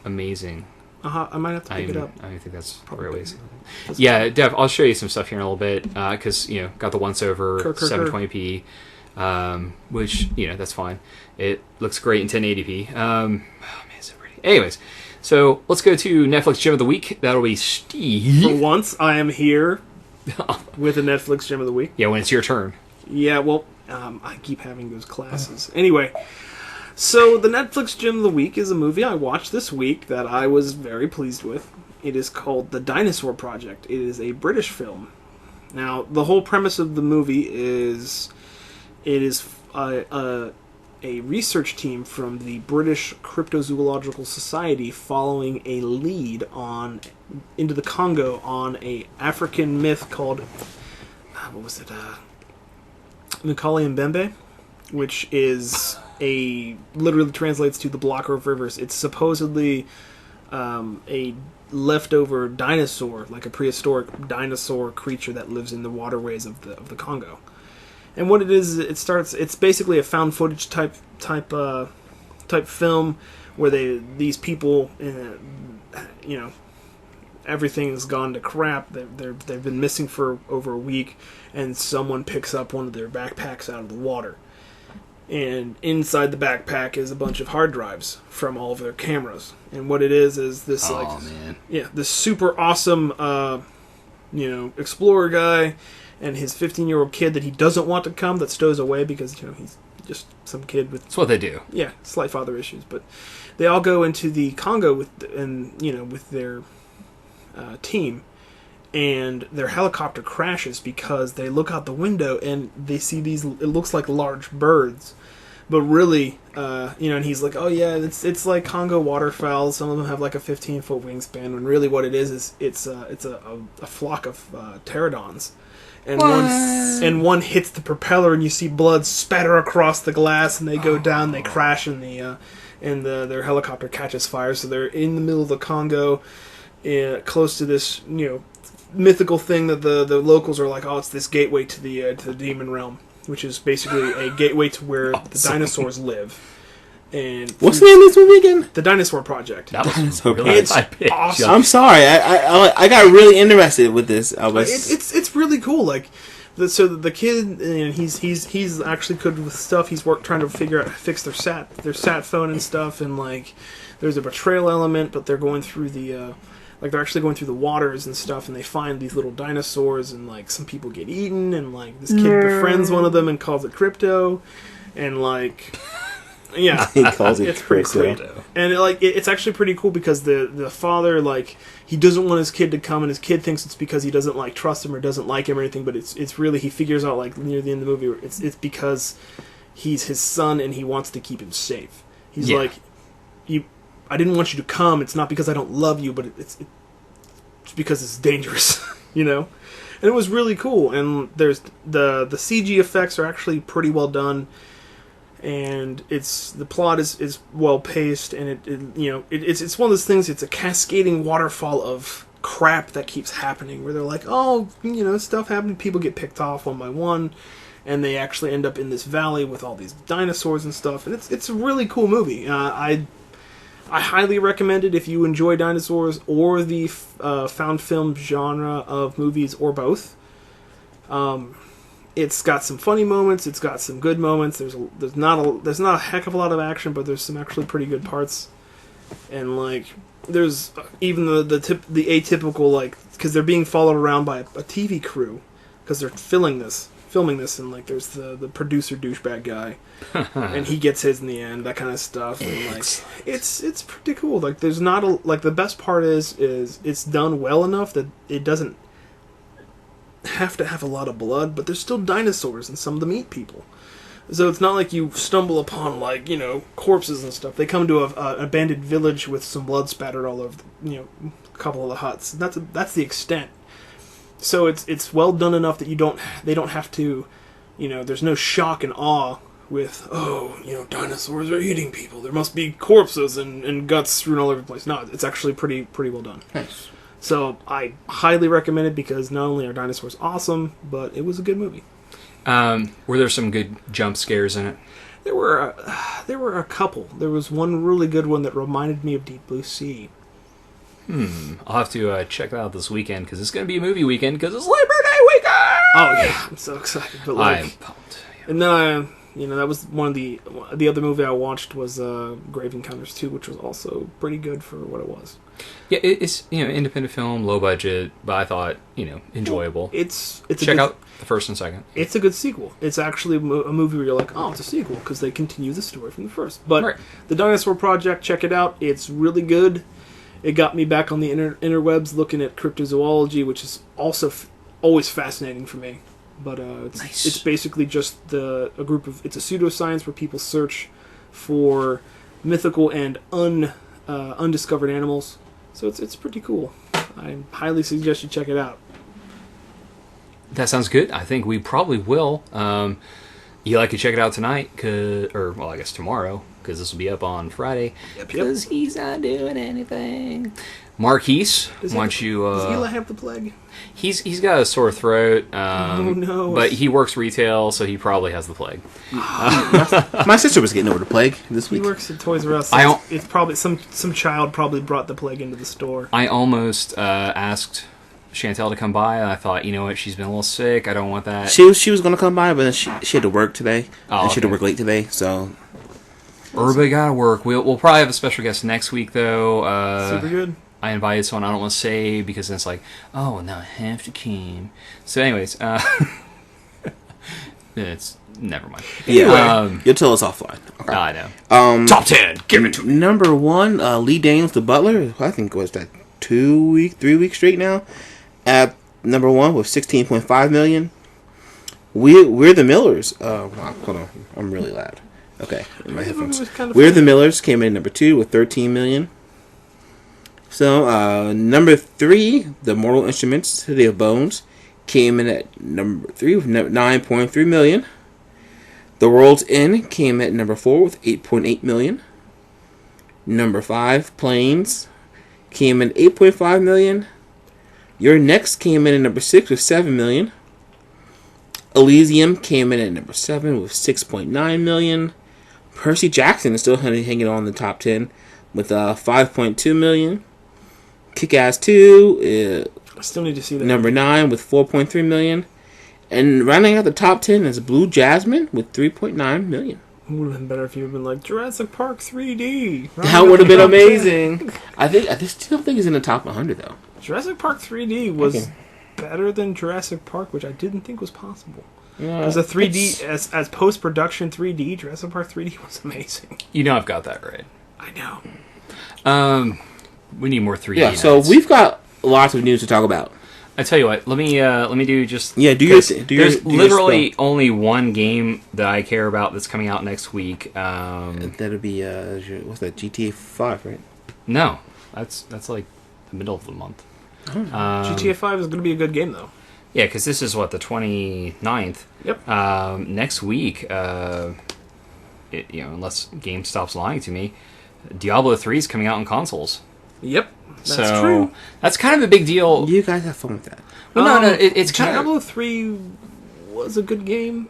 Speaker 1: amazing.
Speaker 3: I might have to pick it up.
Speaker 1: I think that's probably right way. Yeah, Dev, I'll show you some stuff here in a little bit, because, got the once-over 720p, which, that's fine. It looks great in 1080p. Oh, man, so pretty. Anyways, so let's go to Netflix Gem of the Week. That'll be Steve.
Speaker 3: For once, I am here with a Netflix Gem of the Week.
Speaker 1: Yeah, when it's your turn.
Speaker 3: Yeah, well, I keep having those classes. Anyway, so the Netflix Gem of the Week is a movie I watched this week that I was very pleased with. It is called The Dinosaur Project. It is a British film. Now, the whole premise of the movie is it is a research team from the British Cryptozoological Society following a lead into the Congo on a African myth called Macaulay Mbembe, which is literally translates to the blocker of rivers. It's supposedly a leftover dinosaur, like a prehistoric dinosaur creature that lives in the waterways of the Congo. And what it is, it's basically a found footage type film where these people, everything's gone to crap. They've been missing for over a week, and someone picks up one of their backpacks out of the water. And inside the backpack is a bunch of hard drives from all of their cameras. And what it is this this super awesome explorer guy and his 15-year-old kid that he doesn't want to come, that stows away because he's just some kid with...
Speaker 1: That's what they do.
Speaker 3: Yeah, slight father issues. But they all go into the Congo with their team, and their helicopter crashes because they look out the window and they see these, it looks like large birds, but really, and he's like, oh yeah, it's like Congo waterfowl. Some of them have like a 15-foot wingspan, and really what it is it's a flock of pterodons. And one hits the propeller, and you see blood spatter across the glass, and they go down, they crash, and their helicopter catches fire. So they're in the middle of the Congo, close to this mythical thing that the locals are like, oh, it's this gateway to the demon realm, which is basically a gateway to where the dinosaurs live. And
Speaker 2: what's the name of this movie again?
Speaker 3: The Dinosaur Project.
Speaker 1: That was really
Speaker 3: it's awesome.
Speaker 2: I'm sorry, I got really interested with this.
Speaker 3: It's really cool. Like, so the kid, he's actually good with stuff. He's trying to figure out how to fix their sat phone and stuff. And like, there's a betrayal element, but they're going through they're actually going through the waters and stuff, and they find these little dinosaurs, and like some people get eaten, and like this kid befriends one of them and calls it Crypto, and like. Yeah,
Speaker 2: he calls it
Speaker 3: it's pretty
Speaker 2: Crypto.
Speaker 3: And it's actually pretty cool because the father, like, he doesn't want his kid to come, and his kid thinks it's because he doesn't like trust him or doesn't like him or anything, but it's really, he figures out like near the end of the movie it's because he's his son and he wants to keep him safe. He's like, I didn't want you to come. It's not because I don't love you, but it's because it's dangerous, And it was really cool. And there's the CG effects are actually pretty well done. and the plot is well paced, and it's one of those things. It's a cascading waterfall of crap that keeps happening, where they're like, oh, stuff happening, people get picked off one by one, and they actually end up in this valley with all these dinosaurs and stuff, and it's a really cool movie. I highly recommend it if you enjoy dinosaurs or the found film genre of movies, or both. It's got some funny moments. It's got some good moments. There's not a heck of a lot of action, but there's some actually pretty good parts. And there's even the atypical, because they're being followed around by a TV crew because they're filming this, and there's the producer douchebag guy, and he gets his in the end, that kind of stuff. And it's pretty cool. There's not the best part is it's done well enough that it doesn't have to have a lot of blood, but there's still dinosaurs and some of them eat people. So it's not like you stumble upon corpses and stuff. They come to an abandoned village with some blood spattered all over a couple of the huts. That's the extent. So it's well done enough that they don't have to, there's no shock and awe with, dinosaurs are eating people, there must be corpses and guts strewn all over the place. No, it's actually pretty well done.
Speaker 2: Nice.
Speaker 3: So I highly recommend it, because not only are dinosaurs awesome, but it was a good movie.
Speaker 1: Were there some good jump scares in it?
Speaker 3: There were a couple. There was one really good one that reminded me of Deep Blue Sea.
Speaker 1: I'll have to check that out this weekend, because it's going to be a movie weekend, because it's Labor Day weekend!
Speaker 3: Oh yeah, I'm so excited. But
Speaker 1: I'm pumped. Yeah.
Speaker 3: And then that was one of the other movie I watched was Grave Encounters 2, which was also pretty good for what it was.
Speaker 1: Yeah, it's independent film, low budget, but I thought enjoyable.
Speaker 3: It's
Speaker 1: check out the first and second.
Speaker 3: It's a good sequel. It's actually a movie where you're like, oh, it's a sequel, because they continue the story from the first. But
Speaker 1: right.
Speaker 3: The Dinosaur Project, check it out. It's really good. It got me back on the interwebs looking at cryptozoology, which is also always fascinating for me. But it's basically just it's a pseudoscience where people search for mythical and undiscovered animals. So it's pretty cool. I highly suggest you check it out.
Speaker 1: That sounds good. I think we probably will. Eli could check it out tonight, I guess tomorrow, because this will be up on Friday. Because he's not doing anything. Marqees, does
Speaker 3: Eli have the plague?
Speaker 1: He's got a sore throat.
Speaker 3: Oh no!
Speaker 1: But he works retail, so he probably has the plague.
Speaker 2: My sister was getting over the plague this week.
Speaker 3: He works at Toys R Us. So it's probably some child probably brought the plague into the store.
Speaker 1: I almost asked Chantel to come by, and I thought, she's been a little sick. I don't want that.
Speaker 2: She was going to come by, but then she had to work today, and she had to work late today. So
Speaker 1: everybody got to work. We'll probably have a special guest next week, though.
Speaker 3: Super good.
Speaker 1: I invited someone I don't want to say, because then it's like, oh, now I have to come. So anyways, it's never mind.
Speaker 2: Yeah, you'll tell us offline. Okay.
Speaker 1: I know. Top 10, give it to me.
Speaker 2: Number 1, Lee Daniels, The Butler. I think was that 3 weeks straight now. At number 1 with 16.5 million. We're the Millers. Wow, hold on, I'm really loud. Okay, my headphones. We're the Millers came in at number 2 with 13 million. So, number 3, The Mortal Instruments, City of Bones, came in at number 3 with 9.3 million. The World's End came at number 4 with 8.8 million. Number 5, Planes, came in 8.5 million. Your Next came in at number 6 with 7 million. Elysium came in at number 7 with 6.9 million. Percy Jackson is still hanging on in the top 10 with 5.2 million. Kick-Ass 2,
Speaker 3: I still need to see that.
Speaker 2: Number 9 with 4.3 million. And rounding out the top 10 is Blue Jasmine with 3.9 million.
Speaker 3: It would have been better if you had been like Jurassic Park 3D.
Speaker 2: That would have been amazing. I still think it's in the top 100 though.
Speaker 3: Jurassic Park 3D was better than Jurassic Park, which I didn't think was possible.
Speaker 2: Yeah,
Speaker 3: as a 3D, as post-production 3D, Jurassic Park 3D was amazing.
Speaker 1: I've got that right.
Speaker 3: I know.
Speaker 1: We need more 3D.
Speaker 2: Yeah, so we've got lots of news to talk about.
Speaker 1: I tell you what, let me do just...
Speaker 2: Yeah,
Speaker 1: there's literally only one game that I care about that's coming out next week.
Speaker 2: That'll be, what's that, GTA 5, right?
Speaker 1: No, that's like the middle of the month.
Speaker 3: GTA 5 is going to be a good game, though.
Speaker 1: Yeah, because this is, the 29th?
Speaker 3: Yep.
Speaker 1: Next week, unless Game stops lying to me, Diablo 3 is coming out on consoles.
Speaker 3: Yep, that's true.
Speaker 1: That's kind of a big deal.
Speaker 2: You guys have fun with that.
Speaker 1: Well, no, it's kind of...
Speaker 3: Diablo 3 was a good game,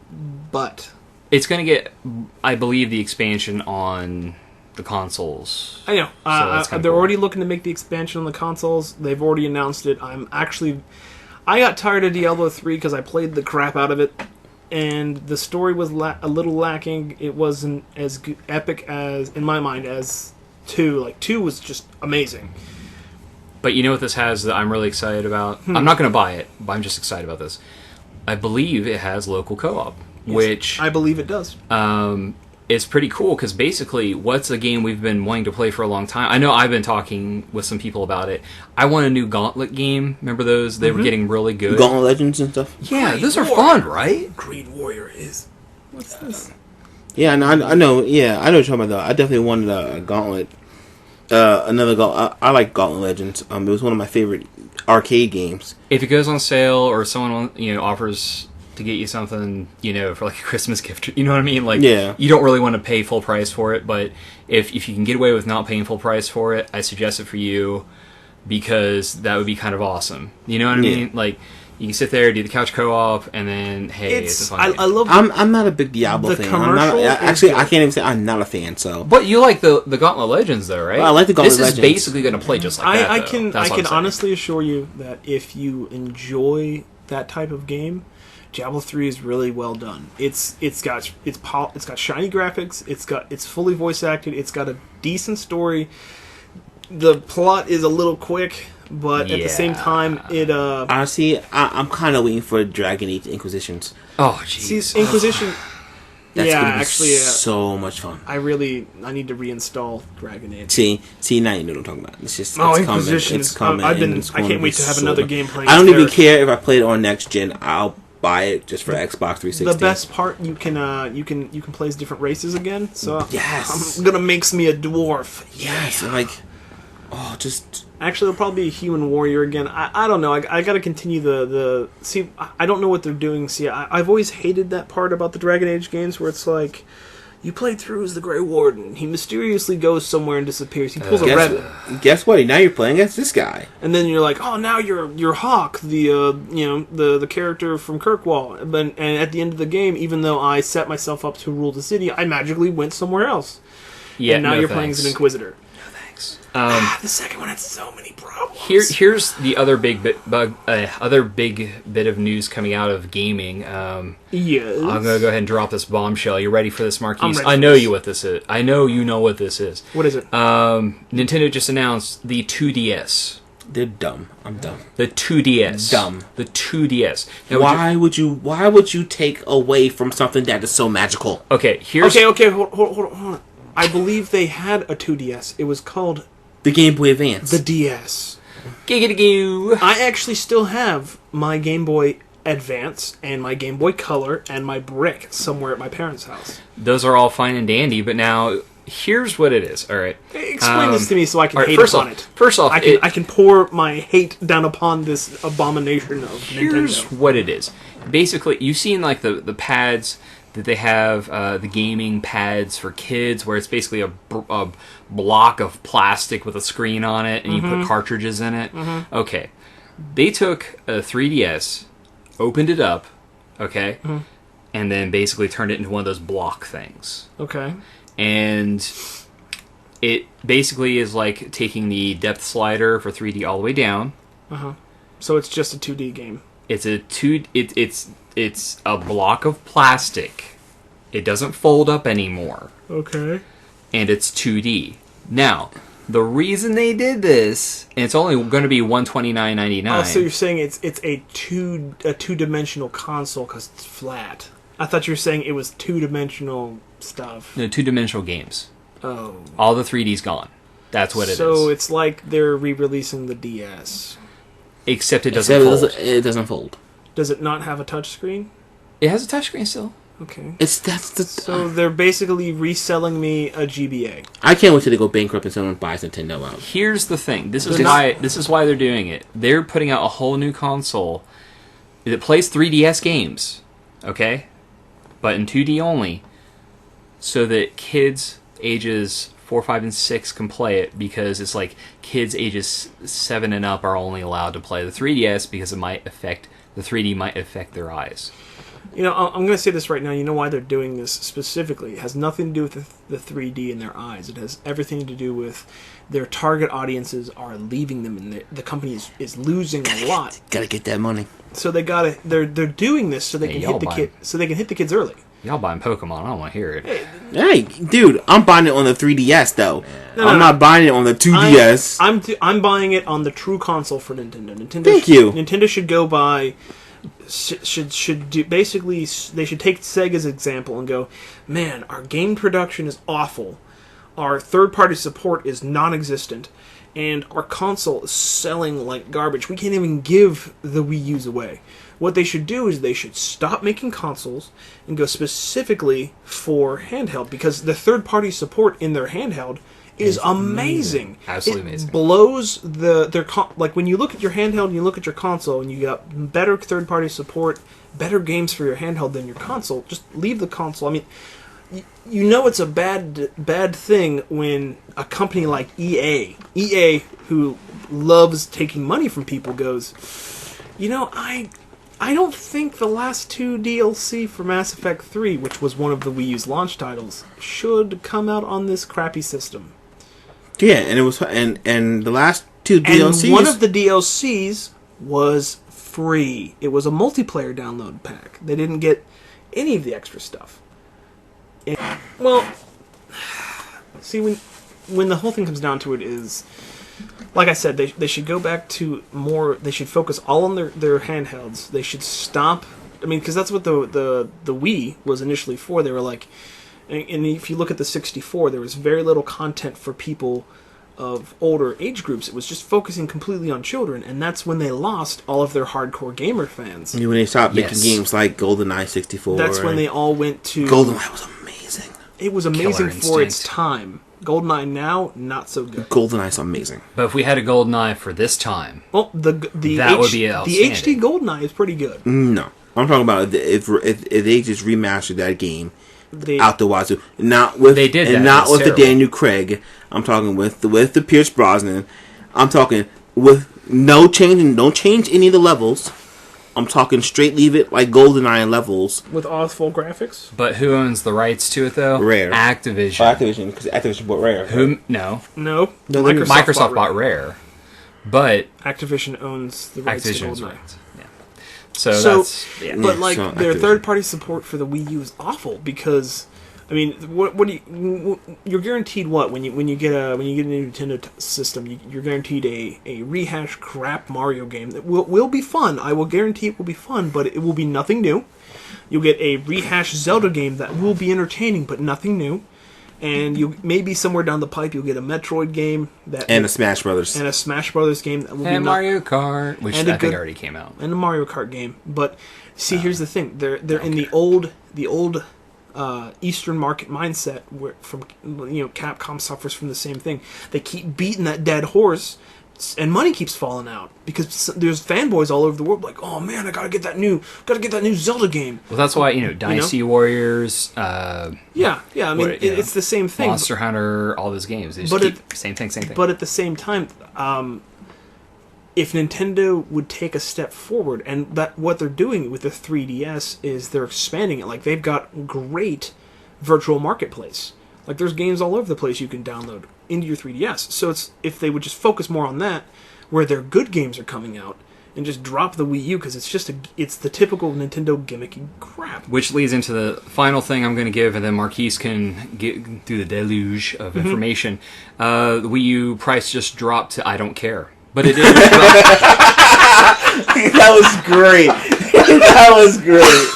Speaker 3: but...
Speaker 1: It's going to get, I believe, the expansion on the consoles.
Speaker 3: I know.
Speaker 1: So
Speaker 3: they're already looking to make the expansion on the consoles. They've already announced it. I got tired of Diablo 3 because I played the crap out of it, and the story was a little lacking. It wasn't as epic as, in my mind, as 2. Like, 2 was just amazing.
Speaker 1: But you know what this has that I'm really excited about? I'm not going to buy it, but I'm just excited about this. I believe it has local co-op,
Speaker 3: Yes,
Speaker 1: which...
Speaker 3: I believe it does.
Speaker 1: Is pretty cool, because basically, what's a game we've been wanting to play for a long time? I know I've been talking with some people about it. I want a new Gauntlet game. Remember those? They were getting really good.
Speaker 2: Gauntlet Legends and stuff?
Speaker 1: Yeah, those are fun, right?
Speaker 3: Creed Warrior is... What's this?
Speaker 2: Yeah, no, I know. Yeah, I know what you're talking about, though. I definitely wanted a Gauntlet. Another Gauntlet. I like Gauntlet Legends. It was one of my favorite arcade games.
Speaker 1: If it goes on sale, or someone offers to get you something, for like a Christmas gift, you know what I mean? Like,
Speaker 2: yeah.
Speaker 1: You don't really want to pay full price for it, but if you can get away with not paying full price for it, I suggest it for you, because that would be kind of awesome. You know what I mean? Like, you can sit there, do the couch co-op, and then, hey, it's a fun game.
Speaker 3: I love
Speaker 2: I'm not a big Diablo fan. I can't even say I'm not a fan, so...
Speaker 1: But you like the Gauntlet Legends, though, right?
Speaker 2: Well, I like the Gauntlet Legends.
Speaker 1: This is basically going to play just like that,
Speaker 3: I can honestly assure you that if you enjoy that type of game, Diablo 3 is really well done. It's got shiny graphics. It's fully voice acted. It's got a decent story. The plot is a little quick, but at the same time, it.
Speaker 2: Honestly, I'm kind of waiting for Dragon Age Inquisitions.
Speaker 1: Oh, jeez.
Speaker 3: See, Inquisition.
Speaker 2: That's gonna be so much fun.
Speaker 3: I need to reinstall Dragon Age.
Speaker 2: See, now you know what I'm talking about. It's just
Speaker 3: Inquisition.
Speaker 2: It's coming.
Speaker 3: I can't wait to have another game playing.
Speaker 2: I don't even care if I play it on next gen. I'll buy it just for Xbox 360.
Speaker 3: The best part, you can play as different races again. So
Speaker 2: yes,
Speaker 3: I'm gonna make me a dwarf.
Speaker 2: Yes, just
Speaker 3: actually, it'll probably be a human warrior again. I don't know. I got to continue the see. I don't know what they're doing. See, I've always hated that part about the Dragon Age games where it's like, you played through as the Grey Warden. He mysteriously goes somewhere and disappears. He pulls a rabbit.
Speaker 2: Guess what? Now you're playing as this guy.
Speaker 3: And then you're like, oh, now you're Hawk, the character from Kirkwall. And at the end of the game, even though I set myself up to rule the city, I magically went somewhere else.
Speaker 1: Yeah,
Speaker 3: and now you're playing as an Inquisitor.
Speaker 1: No thanks.
Speaker 3: The second one had so many problems.
Speaker 1: Here's the other big bit of news coming out of gaming.
Speaker 3: Yes.
Speaker 1: I'm gonna go ahead and drop this bombshell. You ready for this, Marqees?
Speaker 3: I
Speaker 1: know what this is. I know you know what this is.
Speaker 3: What is it?
Speaker 1: Nintendo just announced the 2DS.
Speaker 2: They're dumb. I'm dumb.
Speaker 1: The 2DS.
Speaker 2: Dumb.
Speaker 1: The 2DS. Now,
Speaker 2: why would you take away from something that is so magical?
Speaker 1: Okay,
Speaker 3: hold on. I believe they had a 2DS. It was called
Speaker 2: the Game Boy Advance.
Speaker 3: The DS.
Speaker 1: Giggity-goo.
Speaker 3: I actually still have my Game Boy Advance and my Game Boy Color and my Brick somewhere at my parents' house.
Speaker 1: Those are all fine and dandy, but now here's what it is. All right,
Speaker 3: explain this to me so I can hate upon it.
Speaker 1: First off,
Speaker 3: I can pour my hate down upon this abomination of
Speaker 1: here's
Speaker 3: Nintendo.
Speaker 1: What it is. Basically, you've seen like the pads that they have, the gaming pads for kids, where it's basically a block of plastic with a screen on it, and you put cartridges in it. Okay, they took a 3DS, opened it up, okay, and then basically turned it into one of those block things.
Speaker 3: Okay.
Speaker 1: And it basically is like taking the depth slider for 3D all the way down.
Speaker 3: So it's just a 2D game.
Speaker 1: It's a block of plastic. It doesn't fold up anymore.
Speaker 3: Okay.
Speaker 1: And it's 2D. Now, the reason they did this, and it's only going to be $129.99.
Speaker 3: Oh, so you're saying it's a two-dimensional console because it's flat. I thought you were saying it was two-dimensional stuff.
Speaker 1: No, two-dimensional games.
Speaker 3: Oh.
Speaker 1: All the 3D's gone. That's what it is.
Speaker 3: So it's like they're re-releasing the DS.
Speaker 1: Except it doesn't fold.
Speaker 2: It doesn't fold.
Speaker 3: Does it not have a touchscreen?
Speaker 1: It has a touchscreen still.
Speaker 3: Okay.
Speaker 2: So
Speaker 3: they're basically reselling me a GBA.
Speaker 2: I can't wait till they go bankrupt and someone buys Nintendo out.
Speaker 1: Here's the thing. This is why they're doing it. They're putting out a whole new console that plays 3DS games. Okay? But in 2D only. so that kids ages 4, 5, and 6 can play it, because it's like kids ages 7 and up are only allowed to play the 3DS because the 3D might affect their eyes.
Speaker 3: You know, I'm going to say this right now. You know why they're doing this specifically? It has nothing to do with the 3D in their eyes. It has everything to do with their target audiences are leaving them, and the company is losing a lot.
Speaker 2: Gotta get that money.
Speaker 3: So they're doing this so they can hit the kids early.
Speaker 1: Y'all buying Pokemon? I don't want to hear it.
Speaker 2: Hey, dude, I'm buying it on the 3DS though.
Speaker 3: No,
Speaker 2: I'm not buying it on the 2DS.
Speaker 3: I'm buying it on the true console for Nintendo.
Speaker 2: Thank you.
Speaker 3: Nintendo should go by. Should do basically. They should take Sega's example and go, man, our game production is awful, our third-party support is non-existent, and our console is selling like garbage. We can't even give the Wii U's away. What they should do is they should stop making consoles and go specifically for handheld, because the third-party support in their handheld is amazing.
Speaker 1: Absolutely amazing.
Speaker 3: It blows like when you look at your handheld and you look at your console and you got better third-party support, better games for your handheld than your console. Just leave the console. I mean, you know it's a bad thing when a company like EA, who loves taking money from people, goes, you know, I don't think the last 2 DLC for Mass Effect 3, which was one of the Wii U's launch titles, should come out on this crappy system.
Speaker 2: Yeah, and it was and the last 2 DLCs.
Speaker 3: And one of the DLCs was free. It was a multiplayer download pack. They didn't get any of the extra stuff. Well, see, when the whole thing comes down to it is, like I said, they should go back to more. They should focus all on their handhelds. They should stop. I mean, because that's what the Wii was initially for. They were like, and if you look at the 64, there was very little content for people of older age groups. It was just focusing completely on children, and that's when they lost all of their hardcore gamer fans.
Speaker 2: When they stopped making games like GoldenEye 64.
Speaker 3: That's when they all went to...
Speaker 2: GoldenEye was amazing.
Speaker 3: It was amazing for its time. GoldenEye now, not so good.
Speaker 2: GoldenEye's amazing.
Speaker 1: But if we had a GoldenEye for this time,
Speaker 3: well,
Speaker 1: would be outstanding.
Speaker 3: The HD GoldenEye is pretty good.
Speaker 2: No. I'm talking about if they just remastered that game out the wazoo. Not with the Daniel Craig. I'm talking with the Pierce Brosnan. I'm talking with no change. Don't change any of the levels. I'm talking straight leave it like GoldenEye levels.
Speaker 3: With awful graphics?
Speaker 1: But who owns the rights to it, though?
Speaker 2: Rare.
Speaker 1: Activision.
Speaker 2: Oh, Activision, because Activision bought Rare.
Speaker 1: Who? No.
Speaker 3: Microsoft
Speaker 1: bought Rare. But
Speaker 3: Activision owns the rights to GoldenEye.
Speaker 1: Rights. Yeah. So that's... Yeah.
Speaker 3: But, their third-party support for the Wii U is awful, because... I mean, what do you're guaranteed what when you get a new Nintendo system? You're guaranteed a rehash crap Mario game that will be fun. I will guarantee it will be fun, but it will be nothing new. You'll get a rehash Zelda game that will be entertaining, but nothing new. And you maybe somewhere down the pipe you'll get a Metroid game
Speaker 2: a Smash Brothers
Speaker 3: game that will
Speaker 1: be Mario Kart, which I think already came out,
Speaker 3: and a Mario Kart game. But see, here's the thing: they're in the old Eastern market mindset, where Capcom suffers from the same thing. They keep beating that dead horse, and money keeps falling out because there's fanboys all over the world like, oh man, I gotta get that new Zelda game.
Speaker 1: Well, that's why Dynasty Warriors.
Speaker 3: I mean, it's the same thing.
Speaker 1: Monster Hunter, all those games. They just keep same thing.
Speaker 3: But at the same time, if Nintendo would take a step forward, and that what they're doing with the 3DS is they're expanding it. Like, they've got great virtual marketplace. Like, there's games all over the place you can download into your 3DS. So if they would just focus more on that, where their good games are coming out, and just drop the Wii U, because it's the typical Nintendo gimmicky crap.
Speaker 1: Which leads into the final thing I'm going to give, and then Marqees can get through the deluge of information. The Wii U price just dropped to I don't care. But it didn't.
Speaker 2: That was great. That was great.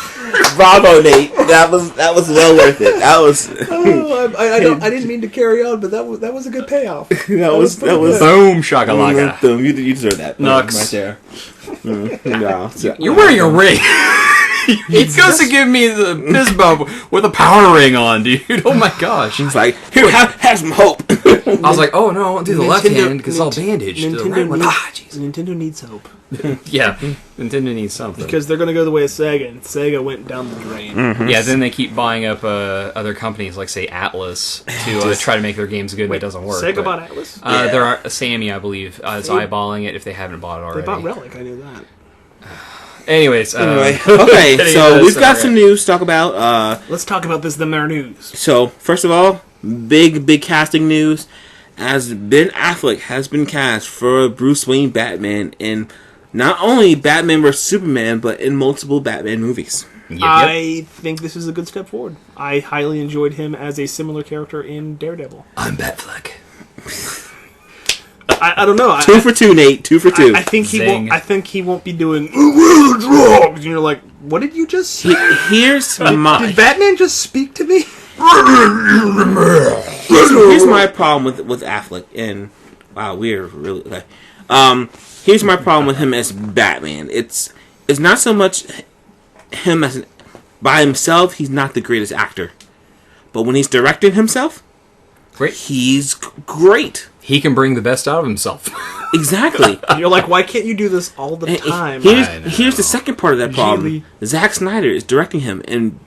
Speaker 2: Bravo, Nate. That was well worth it. That was.
Speaker 3: I didn't mean to carry on, but that was a good payoff.
Speaker 2: that was
Speaker 1: boom shakalaka.
Speaker 2: You deserve that.
Speaker 1: Nux.
Speaker 2: Right there. No,
Speaker 1: You're wearing a ring. He goes to give me the fist bump with a power ring on, dude. Oh my gosh.
Speaker 2: He's like, here, have some hope.
Speaker 1: I was like, oh no, I won't do the left hand because it's all bandaged.
Speaker 3: Nintendo needs hope.
Speaker 1: Yeah, Nintendo needs something.
Speaker 3: Because they're going to go the way of Sega, and Sega went down the drain.
Speaker 2: Mm-hmm.
Speaker 1: Yeah, then they keep buying up other companies, like, say, Atlas, to try to make their games good, and it doesn't work.
Speaker 3: Sega bought Atlas?
Speaker 1: There are Sammy, I believe, is eyeballing it if they haven't bought it already.
Speaker 3: They bought Relic, I knew that.
Speaker 1: Anyways.
Speaker 2: Anyway, okay, so we've got some news to talk about.
Speaker 3: Let's talk about this, the mere news.
Speaker 2: So, first of all, big casting news. As Ben Affleck has been cast for Bruce Wayne Batman in not only Batman vs. Superman, but in multiple Batman movies.
Speaker 1: Yep.
Speaker 3: I think this is a good step forward. I highly enjoyed him as a similar character in Daredevil.
Speaker 1: I'm Batfleck.
Speaker 3: I don't know.
Speaker 2: 2 for 2, Nate. 2 for 2.
Speaker 3: I think he
Speaker 1: Zing.
Speaker 3: won't. I think he won't be doing drugs. And you're like, what did you just say?
Speaker 2: Here's my
Speaker 3: Did Batman just speak to me?
Speaker 2: here's my problem with Affleck, and wow, we're really okay. Here's my problem with him as Batman. It's not so much him as by himself. He's not the greatest actor, but when he's directing himself,
Speaker 1: Great.
Speaker 2: he's great.
Speaker 1: He can bring the best out of himself.
Speaker 2: Exactly.
Speaker 3: You're like, why can't you do this all the time?
Speaker 2: Here's the second part of that problem.
Speaker 3: Really?
Speaker 2: Zack Snyder is directing him in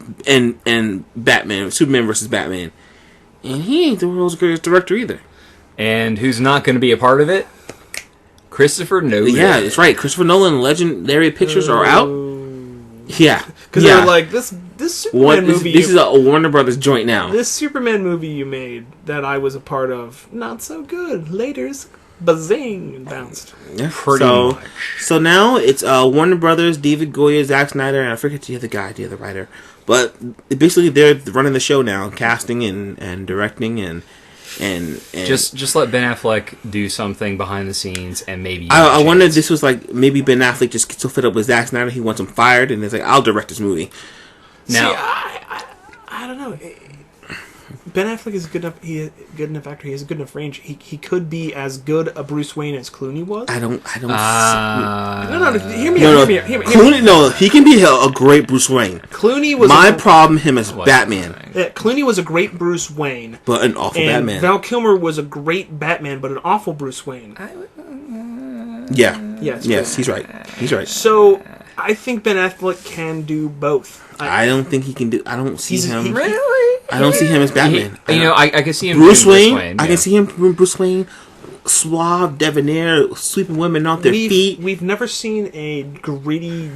Speaker 2: Batman, Superman versus Batman, and he ain't the world's greatest director either.
Speaker 1: And who's not going to be a part of it? Christopher Nolan.
Speaker 2: Yeah, that's right. Christopher Nolan Legendary Pictures are out. Yeah,
Speaker 3: Because they're like, this Superman movie.
Speaker 2: This is a Warner Brothers joint now.
Speaker 3: This Superman movie you made that I was a part of, not so good. Later's bazing and bounced.
Speaker 2: Yeah,
Speaker 1: Pretty much.
Speaker 2: So now it's Warner Brothers, David Goya, Zack Snyder, and I forget the other guy, the other writer. But basically, they're running the show now, casting and directing and
Speaker 1: Just let Ben Affleck do something behind the scenes, and maybe
Speaker 2: I wonder if this was like maybe Ben Affleck just gets so fed up with Zack Snyder he wants him fired, and it's like, I'll direct this movie.
Speaker 1: Now,
Speaker 3: I don't know. Ben Affleck is good enough. He is a good enough actor. He has a good enough range. He could be as good a Bruce Wayne as Clooney was.
Speaker 2: I don't.
Speaker 3: No, hear me
Speaker 2: No,
Speaker 3: out. Hear me out.
Speaker 2: Clooney, no, he can be a great Bruce Wayne.
Speaker 3: Clooney was
Speaker 2: My problem him as Batman,
Speaker 3: Clooney was a great Bruce Wayne,
Speaker 2: but an awful
Speaker 3: and
Speaker 2: Batman.
Speaker 3: Val Kilmer was a great Batman, but an awful Bruce Wayne.
Speaker 2: Yeah.
Speaker 3: Yes,
Speaker 2: he's right. He's right.
Speaker 3: So I think Ben Affleck can do both.
Speaker 2: I don't think he can do. I don't see him.
Speaker 1: really?
Speaker 2: I don't see him as Batman.
Speaker 1: I can see him
Speaker 2: Bruce
Speaker 1: doing
Speaker 2: Wayne. I can see him doing Bruce Wayne, suave, debonair, sweeping women off their feet.
Speaker 3: We've never seen a gritty,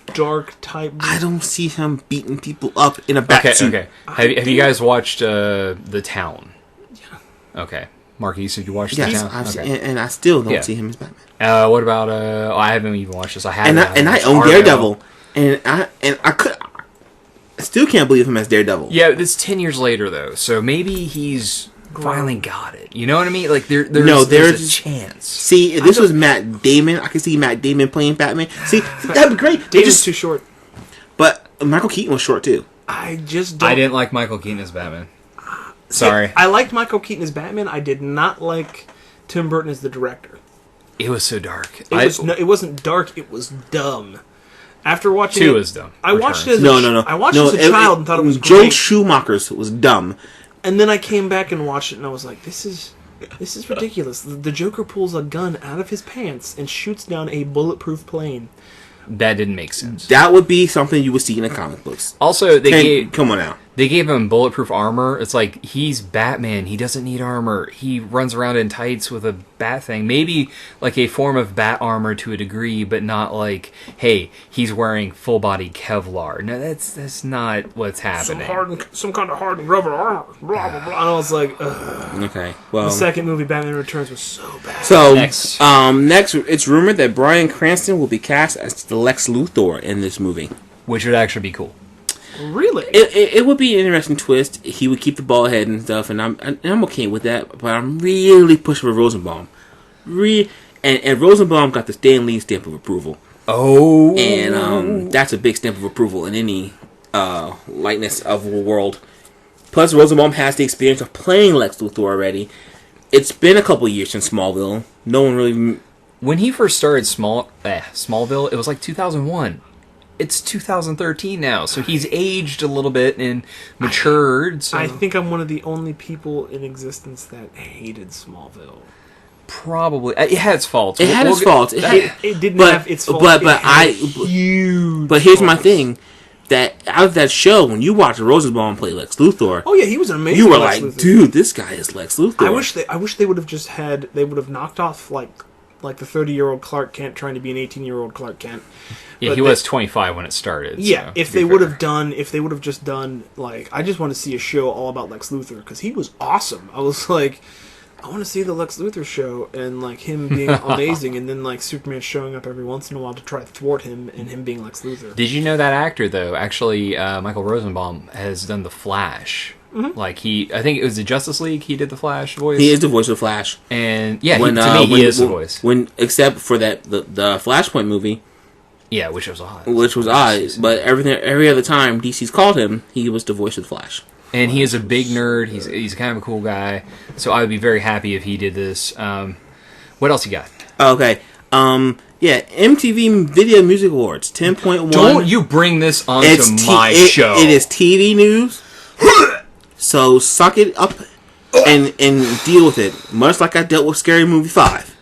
Speaker 3: dark type.
Speaker 2: I don't see him beating people up in a bat suit.
Speaker 1: Okay. Have you guys watched The Town? Yeah. Okay. Marqees, did you watch The
Speaker 2: Yes,
Speaker 1: Town?
Speaker 2: I've seen, and I still don't see him as Batman.
Speaker 1: What about I haven't even watched this. I haven't.
Speaker 2: And I own Daredevil, and I still can't believe him as Daredevil.
Speaker 1: Yeah, it's 10 years later though, so maybe he's finally got it. You know what I mean? Like there's a chance.
Speaker 2: See, if this was Matt Damon, I could see Matt Damon playing Batman. See, that'd be great.
Speaker 3: Damon's too short.
Speaker 2: But Michael Keaton was short too.
Speaker 3: I just don't.
Speaker 1: I didn't like Michael Keaton as Batman. Sorry.
Speaker 3: I liked Michael Keaton as Batman. I did not like Tim Burton as the director.
Speaker 1: It was so dark.
Speaker 3: It wasn't dark. It was dumb. After watching
Speaker 1: 2
Speaker 3: it,
Speaker 1: was dumb.
Speaker 3: I watched it as
Speaker 2: No.
Speaker 3: I watched it as a child and thought it was
Speaker 2: Joel
Speaker 3: great.
Speaker 2: Schumacher's was dumb.
Speaker 3: And then I came back and watched it, and I was like, "This is ridiculous." The Joker pulls a gun out of his pants and shoots down a bulletproof plane.
Speaker 1: That didn't make sense.
Speaker 2: That would be something you would see in the comic books.
Speaker 1: Also,
Speaker 2: Come on now.
Speaker 1: They gave him bulletproof armor. It's like, he's Batman. He doesn't need armor. He runs around in tights with a bat thing. Maybe like a form of bat armor to a degree, but not like, hey, he's wearing full body Kevlar. No, that's not what's happening.
Speaker 3: Some kind of hardened rubber armor. Blah blah blah. And I was like, ugh.
Speaker 2: Okay. Well,
Speaker 3: The second movie, Batman Returns, was so bad.
Speaker 2: so
Speaker 1: Next.
Speaker 2: next, it's rumored that Bryan Cranston will be cast as the Lex Luthor in this movie.
Speaker 1: Which would actually be cool.
Speaker 3: Really?
Speaker 2: It would be an interesting twist. He would keep the ball head and stuff, and I'm okay with that. But I'm really pushing for Rosenbaum. And Rosenbaum got the Stan Lee stamp of approval.
Speaker 1: Oh.
Speaker 2: And that's a big stamp of approval in any likeness of a world. Plus, Rosenbaum has the experience of playing Lex Luthor already. It's been a couple years since Smallville. No one really.
Speaker 1: When he first started Smallville, it was like 2001. it's 2013 now, so he's aged a little bit and matured. So.
Speaker 3: I think I'm one of the only people in existence that hated Smallville.
Speaker 1: Probably it had its faults.
Speaker 2: It had its faults.
Speaker 3: It didn't have its faults.
Speaker 2: But here's my thing: that out of that show, when you watch Rosenbaum play Lex Luthor,
Speaker 3: oh yeah, he was an amazing.
Speaker 2: You were
Speaker 3: Lex
Speaker 2: like,
Speaker 3: Luthor.
Speaker 2: dude, this guy is Lex Luthor.
Speaker 3: I wish they would have just had. They would have knocked off like the 30-year-old Clark Kent trying to be an 18-year-old Clark Kent.
Speaker 1: Yeah, he was 25 when it started.
Speaker 3: Yeah,
Speaker 1: so,
Speaker 3: if they would have just done like, I just want to see a show all about Lex Luthor because he was awesome. I was like, I want to see the Lex Luthor show and like him being amazing, and then like Superman showing up every once in a while to try to thwart him and him being Lex Luthor.
Speaker 1: Did you know that actor though? Actually, Michael Rosenbaum has done the Flash. Mm-hmm. Like I think it was the Justice League. He did the Flash voice.
Speaker 2: He is the voice of Flash,
Speaker 1: and yeah, he is the voice.
Speaker 2: Except for the Flashpoint movie.
Speaker 1: Yeah, which was odd.
Speaker 2: But every other time DC's called him, he was the voice of the Flash.
Speaker 1: And he is a big nerd. He's kind of a cool guy. So I would be very happy if he did this. What else you got?
Speaker 2: Okay. Yeah, MTV Video Music Awards 10.1.
Speaker 1: Don't you bring this onto my show.
Speaker 2: It is TV news. So suck it up and deal with it. Much like I dealt with Scary Movie 5.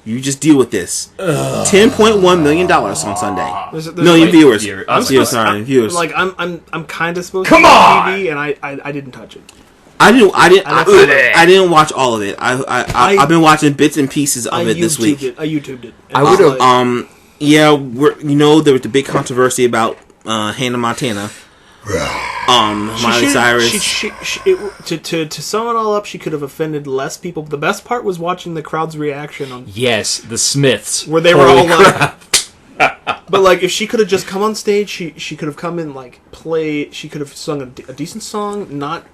Speaker 2: You just deal with this. $10.1 million on Sunday.
Speaker 3: There's
Speaker 2: million viewers.
Speaker 3: Viewers. Like I'm kind of supposed
Speaker 1: Come
Speaker 3: to
Speaker 1: on!
Speaker 3: TV, and I didn't touch it.
Speaker 2: I didn't watch all of it. I've been watching bits and pieces of it this week.
Speaker 3: I YouTubed it.
Speaker 1: I would have.
Speaker 2: There was the big controversy about Hannah Montana. Miley Cyrus.
Speaker 3: To sum it all up, she could have offended less people. The best part was watching the crowd's reaction on.
Speaker 1: Yes, the Smiths,
Speaker 3: where they were all like. But like, if she could have just come on stage, she could have come in like play. She could have sung a decent song, not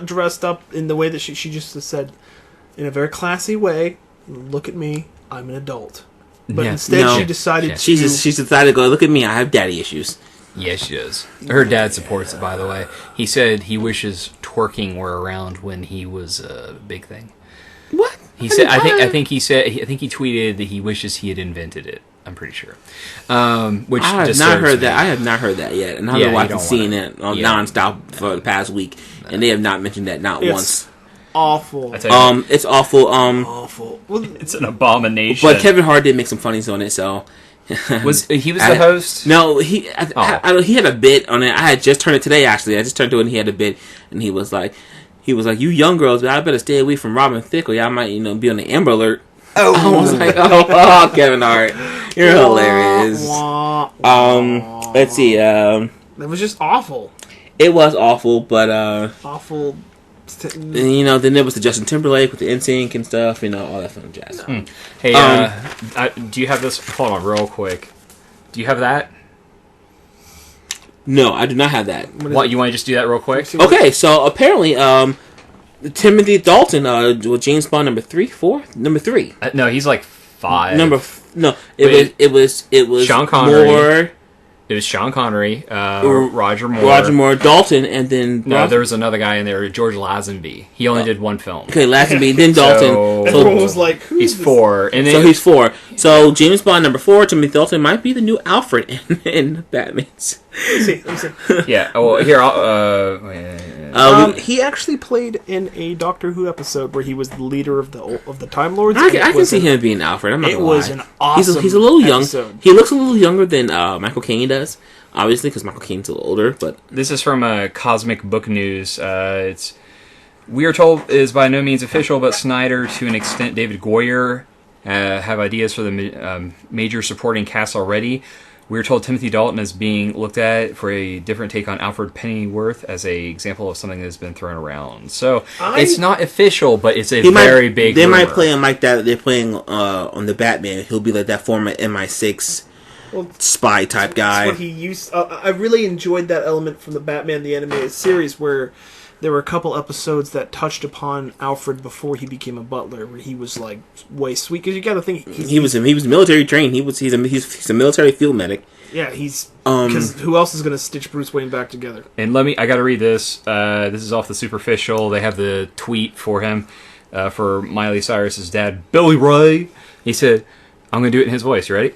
Speaker 3: dressed up in the way that she just said, in a very classy way. Look at me, I'm an adult. But instead, she decided to.
Speaker 2: She decided to go. Look at me, I have daddy issues.
Speaker 1: Yes, she does. Her dad supports it, by the way. He said he wishes twerking were around when he was a big thing.
Speaker 2: What?
Speaker 1: He said. I think he tweeted that he wishes he had invented it. I'm pretty sure. Which
Speaker 2: I have not heard that. I have not heard that yet, and I've been watching CNN nonstop for the past week, and they have not mentioned that once.
Speaker 3: Awful.
Speaker 2: It's awful.
Speaker 3: Awful. Well,
Speaker 1: it's an abomination.
Speaker 2: But Kevin Hart did make some funnies on it, so.
Speaker 1: Was he the host?
Speaker 2: No, he had a bit on it. I had just turned it today. Actually, I just turned to it, and he had a bit, and he was like, "You young girls, I better stay away from Robin Thicke, or y'all might, be on the Amber Alert." Oh, I was like, "Oh, Kevin Hart, you're hilarious." Let's see.
Speaker 3: That was just awful.
Speaker 2: It was awful, but
Speaker 3: awful.
Speaker 2: And, then there was the Justin Timberlake with the NSYNC and stuff, all that fun jazz.
Speaker 1: Hey, do you have this? Hold on, real quick. Do you have that?
Speaker 2: No, I do not have that.
Speaker 1: What, you want to just do that real quick?
Speaker 2: Okay, so apparently, Timothy Dalton, was James Bond number 3.
Speaker 1: No, he's like 5.
Speaker 2: It was
Speaker 1: Sean Connery.
Speaker 2: Moore.
Speaker 1: It was Sean Connery, Roger
Speaker 2: Moore, Dalton, and then...
Speaker 1: No, there was another guy in there, George Lazenby. He only did one film.
Speaker 2: Okay, Lazenby, then Dalton.
Speaker 3: So everyone was like,
Speaker 1: he's 4. And then,
Speaker 2: so he's 4. So James Bond number 4, Timothy Dalton, might be the new Alfred in Batman's.
Speaker 3: Let me see.
Speaker 1: Yeah, well, here,
Speaker 3: he actually played in a Doctor Who episode where he was the leader of the Time Lords.
Speaker 2: I can see him being Alfred. I'm not gonna lie.
Speaker 3: It was an awesome
Speaker 2: He's a little young.
Speaker 3: episode.
Speaker 2: He looks a little younger than Michael Caine does, obviously, because Michael Caine's a little older. But
Speaker 1: this is from Cosmic Book News. We are told is by no means official, but Snyder, to an extent, David Goyer, have ideas for the major supporting cast already. We're told Timothy Dalton is being looked at for a different take on Alfred Pennyworth as a example of something that's been thrown around. So it's not official, but it's a very big.
Speaker 2: They
Speaker 1: rumor.
Speaker 2: might play him like that. They're playing on the Batman. He'll be like that former MI6 spy type guy.
Speaker 3: That's what he used. I really enjoyed that element from the Batman the Animated Series where there were a couple episodes that touched upon Alfred before he became a butler, where he was like way sweet. Because you got to think
Speaker 2: he was military trained. He's a military field medic.
Speaker 3: Yeah, he's because who else is going to stitch Bruce Wayne back together?
Speaker 1: And I got to read this. This is off the Superficial. They have the tweet for him for Miley Cyrus's dad, Billy Ray. He said, "I'm going to do it in his voice. You ready?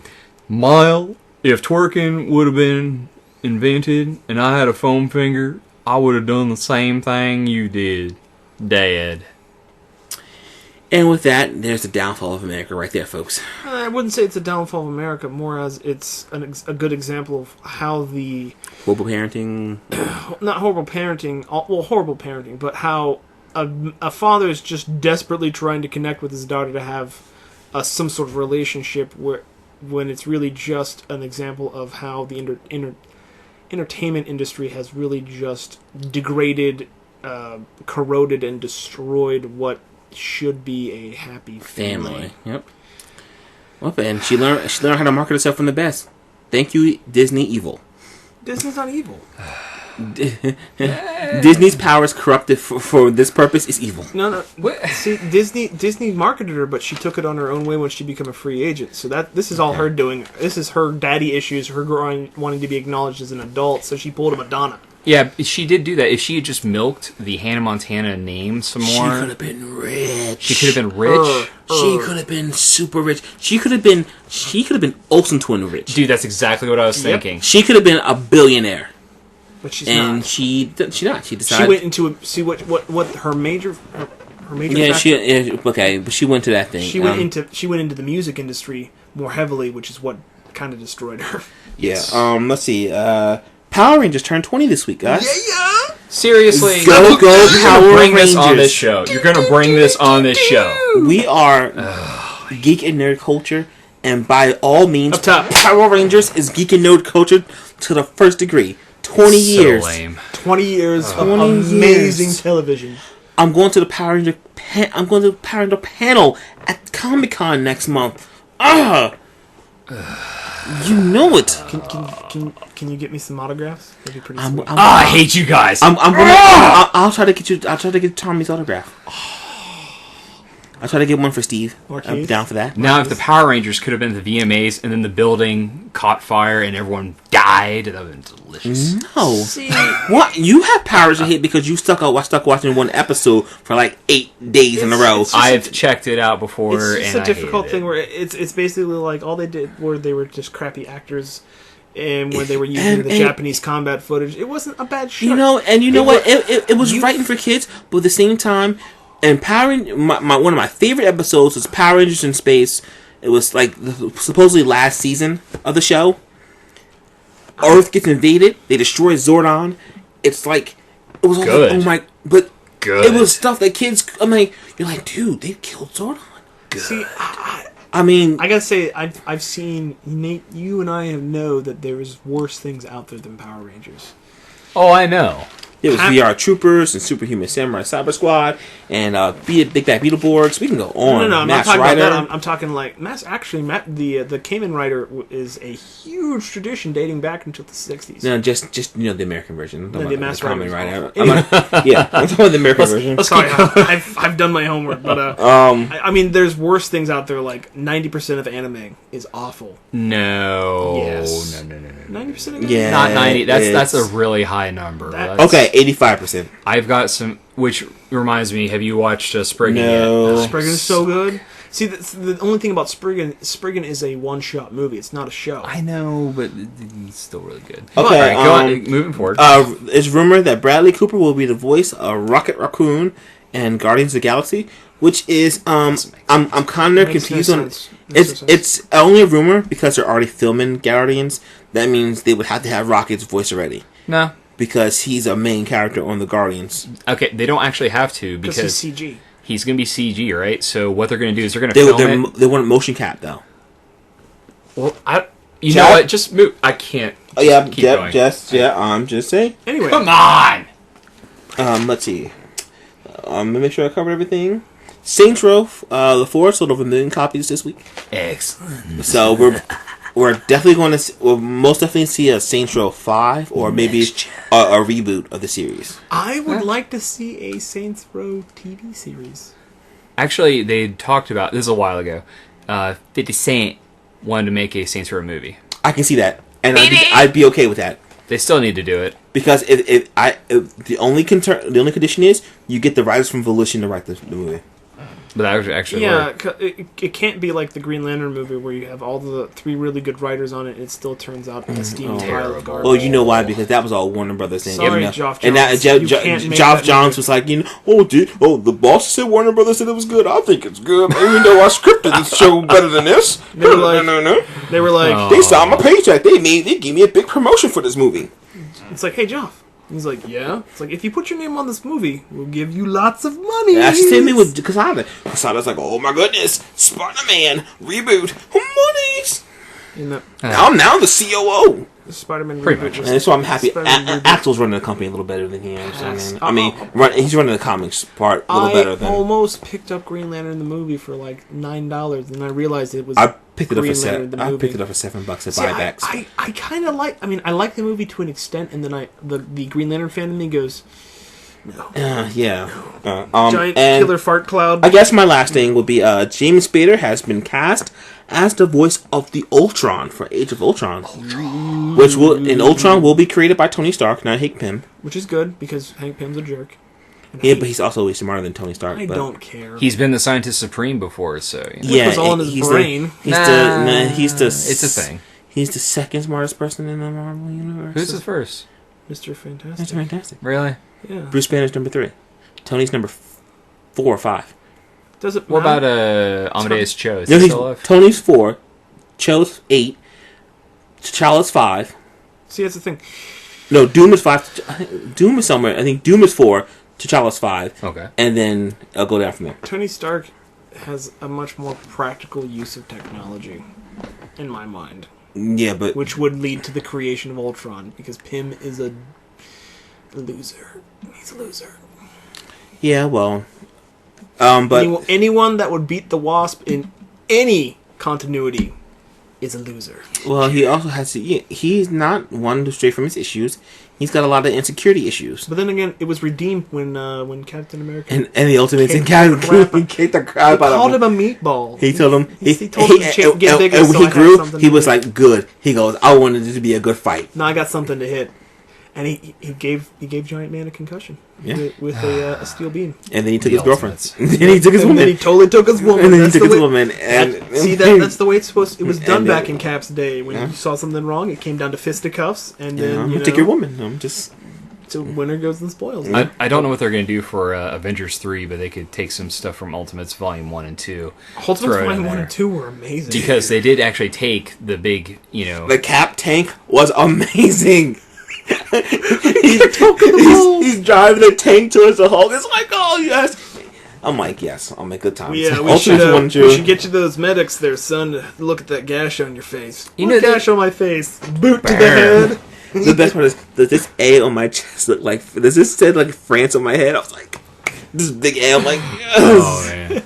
Speaker 1: Mile, if twerking would have been invented and I had a foam finger, I would have done the same thing you did, Dad.
Speaker 2: And with that, there's the downfall of America right there, folks.
Speaker 3: I wouldn't say it's a downfall of America, more as it's a good example of how the...
Speaker 2: Horrible parenting.
Speaker 3: Not horrible parenting, well, horrible parenting, but how a father is just desperately trying to connect with his daughter to have some sort of relationship when it's really just an example of how the entertainment industry has really just degraded, corroded, and destroyed what should be a happy family.
Speaker 2: Yep. Well, and she learned how to market herself from the best. Thank you, Disney Evil.
Speaker 3: Disney's not evil.
Speaker 2: Disney's powers corrupted for this purpose is evil.
Speaker 3: No.
Speaker 1: What?
Speaker 3: See, Disney marketed her, but she took it on her own way when she became a free agent. So this is all her doing. This is her daddy issues, her wanting to be acknowledged as an adult. So she pulled a Madonna.
Speaker 1: Yeah, she did do that. If she had just milked the Hannah Montana name some more...
Speaker 2: She could have been rich.
Speaker 1: She could have been rich?
Speaker 2: She could have been super rich. She could have been Olsen twin rich.
Speaker 1: Dude, that's exactly what I was thinking.
Speaker 2: She could have been a billionaire.
Speaker 3: But she's
Speaker 2: and
Speaker 3: not.
Speaker 2: She's not. She decided...
Speaker 3: She went into what her major... Her major
Speaker 2: okay, but she went to that thing.
Speaker 3: She went into the music industry more heavily, which is what kind of destroyed her.
Speaker 2: Yeah. Let's see. Power Rangers turned 20 this week, guys.
Speaker 3: Yeah.
Speaker 1: Seriously,
Speaker 2: go Power
Speaker 1: bring
Speaker 2: Rangers.
Speaker 1: this on this show. You're gonna bring this on this show.
Speaker 2: We are geek and nerd culture, and by all means,
Speaker 3: Up top.
Speaker 2: Power Rangers is geek and nerd culture to the first degree. 20 years.
Speaker 1: So lame.
Speaker 3: 20 years of
Speaker 2: 20
Speaker 3: amazing
Speaker 2: years.
Speaker 3: television.
Speaker 2: I'm going to the Power Ranger. I'm going to the Power Ranger panel at Comic-Con next month. You know it.
Speaker 3: Can you get me some autographs? That'd be pretty sweet.
Speaker 1: I hate you guys.
Speaker 2: I'll try to get you. I'll try to get Tommy's autograph. I'll try to get one for Steve. I'm down for that.
Speaker 1: Now, if the Power Rangers could have been the VMAs and then the building caught fire and everyone died, that would have been delicious.
Speaker 2: No.
Speaker 3: See,
Speaker 2: What? You have powers to hate because you stuck watching one episode for like 8 days in a row.
Speaker 1: I've checked it out before,
Speaker 3: it's just
Speaker 1: and
Speaker 3: a difficult
Speaker 1: I
Speaker 3: thing
Speaker 1: hated
Speaker 3: where it's basically like all they did were they were just crappy actors, and when they were using the Japanese combat footage, it wasn't a bad show.
Speaker 2: You know what? It was writing for kids, but at the same time, and one of my favorite episodes was Power Rangers in Space. It was like supposedly last season of the show. Earth gets invaded. They destroy Zordon. It's like it was all
Speaker 1: Good.
Speaker 2: like, oh my, but
Speaker 1: Good.
Speaker 2: it was stuff that kids. I mean, you're like, dude, they killed Zordon.
Speaker 1: Good.
Speaker 3: See,
Speaker 2: I mean,
Speaker 3: I gotta say, I've seen Nate. You and I know that there is worse things out there than Power Rangers.
Speaker 1: Oh, I know.
Speaker 2: it was VR Troopers and Superhuman Samurai Cyber Squad and Big Bad Beetleborgs. We can go on.
Speaker 3: No, I'm
Speaker 2: Mass
Speaker 3: not talking
Speaker 2: Rider.
Speaker 3: about that. I'm talking like the Kamen Rider is a huge tradition dating back into the 60s.
Speaker 2: No, just the American version.
Speaker 3: No, the Mass
Speaker 2: Common
Speaker 3: Rider.
Speaker 2: Rider. Yeah, I'm talking about the American version.
Speaker 3: Sorry, I've done my homework, but I mean, there's worse things out there. Like 90% of anime is awful.
Speaker 1: No.
Speaker 3: Yes.
Speaker 1: No.
Speaker 3: 90% of anime.
Speaker 2: Yeah.
Speaker 1: Not 90. That's a really high number.
Speaker 2: Okay, 85%.
Speaker 1: I've got some, which reminds me, have you watched Spriggan
Speaker 2: No.
Speaker 1: yet?
Speaker 3: Spriggan is so good. See, the only thing about Spriggan is a one-shot movie. It's not a show.
Speaker 1: I know, but it's still really good.
Speaker 2: Okay,
Speaker 1: All right, go on, moving forward.
Speaker 2: It's rumored that Bradley Cooper will be the voice of Rocket Raccoon and Guardians of the Galaxy, which is I'm kind of confused on. It's only a rumor because they're already filming Guardians. That means they would have to have Rocket's voice already.
Speaker 1: No.
Speaker 2: Because he's a main character on the Guardians.
Speaker 1: Okay, they don't actually have to because
Speaker 3: he's CG.
Speaker 1: He's going to be CG, right? So what they're going to do is they're going to film it.
Speaker 2: They want a motion cap, though.
Speaker 1: Well, you know what? Just move. I can't.
Speaker 2: Oh yeah,
Speaker 1: keep going.
Speaker 2: I'm just saying.
Speaker 3: Anyway,
Speaker 1: come on.
Speaker 2: Let's see. Let me make sure I covered everything. Saints Row, the 4 sold over 1 million copies this week.
Speaker 1: Excellent.
Speaker 2: So we're definitely going to. We'll most definitely see a Saints Row 5 or maybe a reboot of the series.
Speaker 3: I would like to see a Saints Row TV series.
Speaker 1: Actually, they talked about this a while ago. 50 Cent wanted to make a Saints Row movie.
Speaker 2: I can see that, and I'd be okay with that.
Speaker 1: They still need to do it
Speaker 2: because the only condition is you get the writers from Volition to write the movie.
Speaker 1: But that would actually
Speaker 3: Yeah,
Speaker 1: work.
Speaker 3: it can't be like the Green Lantern movie where you have all the 3 really good writers on it, and it still turns out a steaming pile of garbage.
Speaker 2: Well, you know why? Because that was all Warner Brothers.
Speaker 3: Sorry,
Speaker 2: you know,
Speaker 3: Geoff
Speaker 2: and that
Speaker 3: Johns. You can't make
Speaker 2: Geoff
Speaker 3: that
Speaker 2: Johns
Speaker 3: movie.
Speaker 2: was like, the boss said Warner Brothers said it was good. I think it's good, even though I scripted this show better than this.
Speaker 3: They were like, They were like,
Speaker 2: They saw my paycheck. They gave me a big promotion for this movie.
Speaker 3: it's like, hey, Geoff. He's like, yeah. It's like, if you put your name on this movie, we'll give you lots of money.
Speaker 2: That's the same thing with Quesada. Quesada's like, oh my goodness, Spider-Man reboot, monies. Now the COO.
Speaker 3: The Spider-Man
Speaker 1: Pretty
Speaker 3: reboot
Speaker 1: much.
Speaker 3: was-
Speaker 2: And so I'm happy.
Speaker 3: Spider-Man reboot.
Speaker 2: Axel's running the company a little better than he is.
Speaker 3: Yes.
Speaker 2: He's running the comics part a little better than.
Speaker 3: I almost picked up Green Lantern the movie for like $9, and I realized it was.
Speaker 2: I picked it up
Speaker 3: Green
Speaker 2: for
Speaker 3: Lantern the
Speaker 2: I
Speaker 3: movie.
Speaker 2: picked it up for $7 at
Speaker 3: See,
Speaker 2: buybacks.
Speaker 3: I kind of like. I mean, I like the movie to an extent, and then the Green Lantern fan in me goes,
Speaker 2: yeah.
Speaker 3: giant
Speaker 2: and
Speaker 3: killer fart cloud.
Speaker 2: I guess my last thing would be James Spader has been cast as the voice of the Ultron for Age of Ultron, which Ultron will be created by Tony Stark, not Hank Pym.
Speaker 3: Which is good because Hank Pym's a jerk. And
Speaker 2: Yeah, but he's also way smarter than Tony Stark.
Speaker 3: I
Speaker 2: but
Speaker 3: don't care.
Speaker 1: He's been the scientist supreme before, so
Speaker 3: Which was all in his brain.
Speaker 1: it's a thing.
Speaker 2: He's the second smartest person in the Marvel universe.
Speaker 1: Who's the first?
Speaker 3: Mr. Fantastic.
Speaker 2: That's fantastic.
Speaker 1: Really?
Speaker 3: Yeah.
Speaker 2: Bruce Banner's number 3. Tony's number 4 or 5.
Speaker 3: Does it
Speaker 1: What
Speaker 3: matter?
Speaker 1: about Amadeus Cho? Is
Speaker 2: No,
Speaker 1: he still alive?
Speaker 2: Tony's 4, Cho's 8, T'Challa's 5.
Speaker 3: See, that's the thing.
Speaker 2: No, Doom is 5. Doom is somewhere. I think Doom is 4, T'Challa's 5.
Speaker 1: Okay.
Speaker 2: And then I'll go down from there.
Speaker 3: Tony Stark has a much more practical use of technology, in my mind,
Speaker 2: Yeah, but
Speaker 3: which would lead to the creation of Ultron, because Pym is a loser. He's a loser.
Speaker 2: yeah, well, but
Speaker 3: Anyone that would beat the Wasp in any continuity is a loser.
Speaker 2: well, he also has to. He's not one to stray from his issues. He's got a lot of insecurity issues.
Speaker 3: But then again, it was redeemed when Captain America
Speaker 2: And the ultimate
Speaker 3: Kicked
Speaker 2: thing,
Speaker 3: the crap-
Speaker 2: he kicked the crap out
Speaker 3: called
Speaker 2: of
Speaker 3: him
Speaker 2: him.
Speaker 3: a meatball.
Speaker 2: He told him
Speaker 3: He told him to get bigger.
Speaker 2: and
Speaker 3: so
Speaker 2: when
Speaker 3: I
Speaker 2: he
Speaker 3: had
Speaker 2: grew,
Speaker 3: something
Speaker 2: he
Speaker 3: to
Speaker 2: was
Speaker 3: hit.
Speaker 2: like, "Good." He goes, "I wanted it to be a good fight."
Speaker 3: No, I got something to hit, and he gave Giant Man a concussion
Speaker 2: Yeah.
Speaker 3: with a steel beam.
Speaker 2: And then he took
Speaker 1: The
Speaker 2: his girlfriend.
Speaker 1: ultimates.
Speaker 2: And he took his
Speaker 3: And then
Speaker 2: woman.
Speaker 3: he totally took his woman.
Speaker 2: And then he
Speaker 3: That's
Speaker 2: took
Speaker 3: the
Speaker 2: his
Speaker 3: way-
Speaker 2: woman. And
Speaker 3: that's the way it's supposed. It was done
Speaker 2: And
Speaker 3: back
Speaker 2: then-
Speaker 3: in Cap's day when you saw something wrong. It came down to fisticuffs, and
Speaker 2: Yeah,
Speaker 3: then
Speaker 2: I'm
Speaker 3: you
Speaker 2: gonna
Speaker 3: know,
Speaker 2: take your woman. I'm just.
Speaker 3: so winner goes and spoils. it.
Speaker 1: I don't know what they're going to do for Avengers 3, but they could take some stuff from Ultimates Volume 1 and 2.
Speaker 3: Ultimates
Speaker 1: throw it in
Speaker 3: Volume 1
Speaker 1: there.
Speaker 3: and 2 were amazing.
Speaker 1: Because they did actually take the big,
Speaker 2: The Cap tank was amazing.
Speaker 3: Hulk.
Speaker 2: he's driving the tank towards the Hulk. It's like, oh yes. I'm like, yes, I'll make good time.
Speaker 3: Yeah, we
Speaker 2: Ultimates
Speaker 3: should get you those medics there, son, to look at that gash on your face.
Speaker 1: You
Speaker 3: What
Speaker 1: know,
Speaker 3: gash on my face? Boot to the
Speaker 1: Burn.
Speaker 3: head.
Speaker 2: The best part is, does this A on my chest look like? Does this say like France on my head? I was like, this big A. I'm like, yes.
Speaker 1: oh man.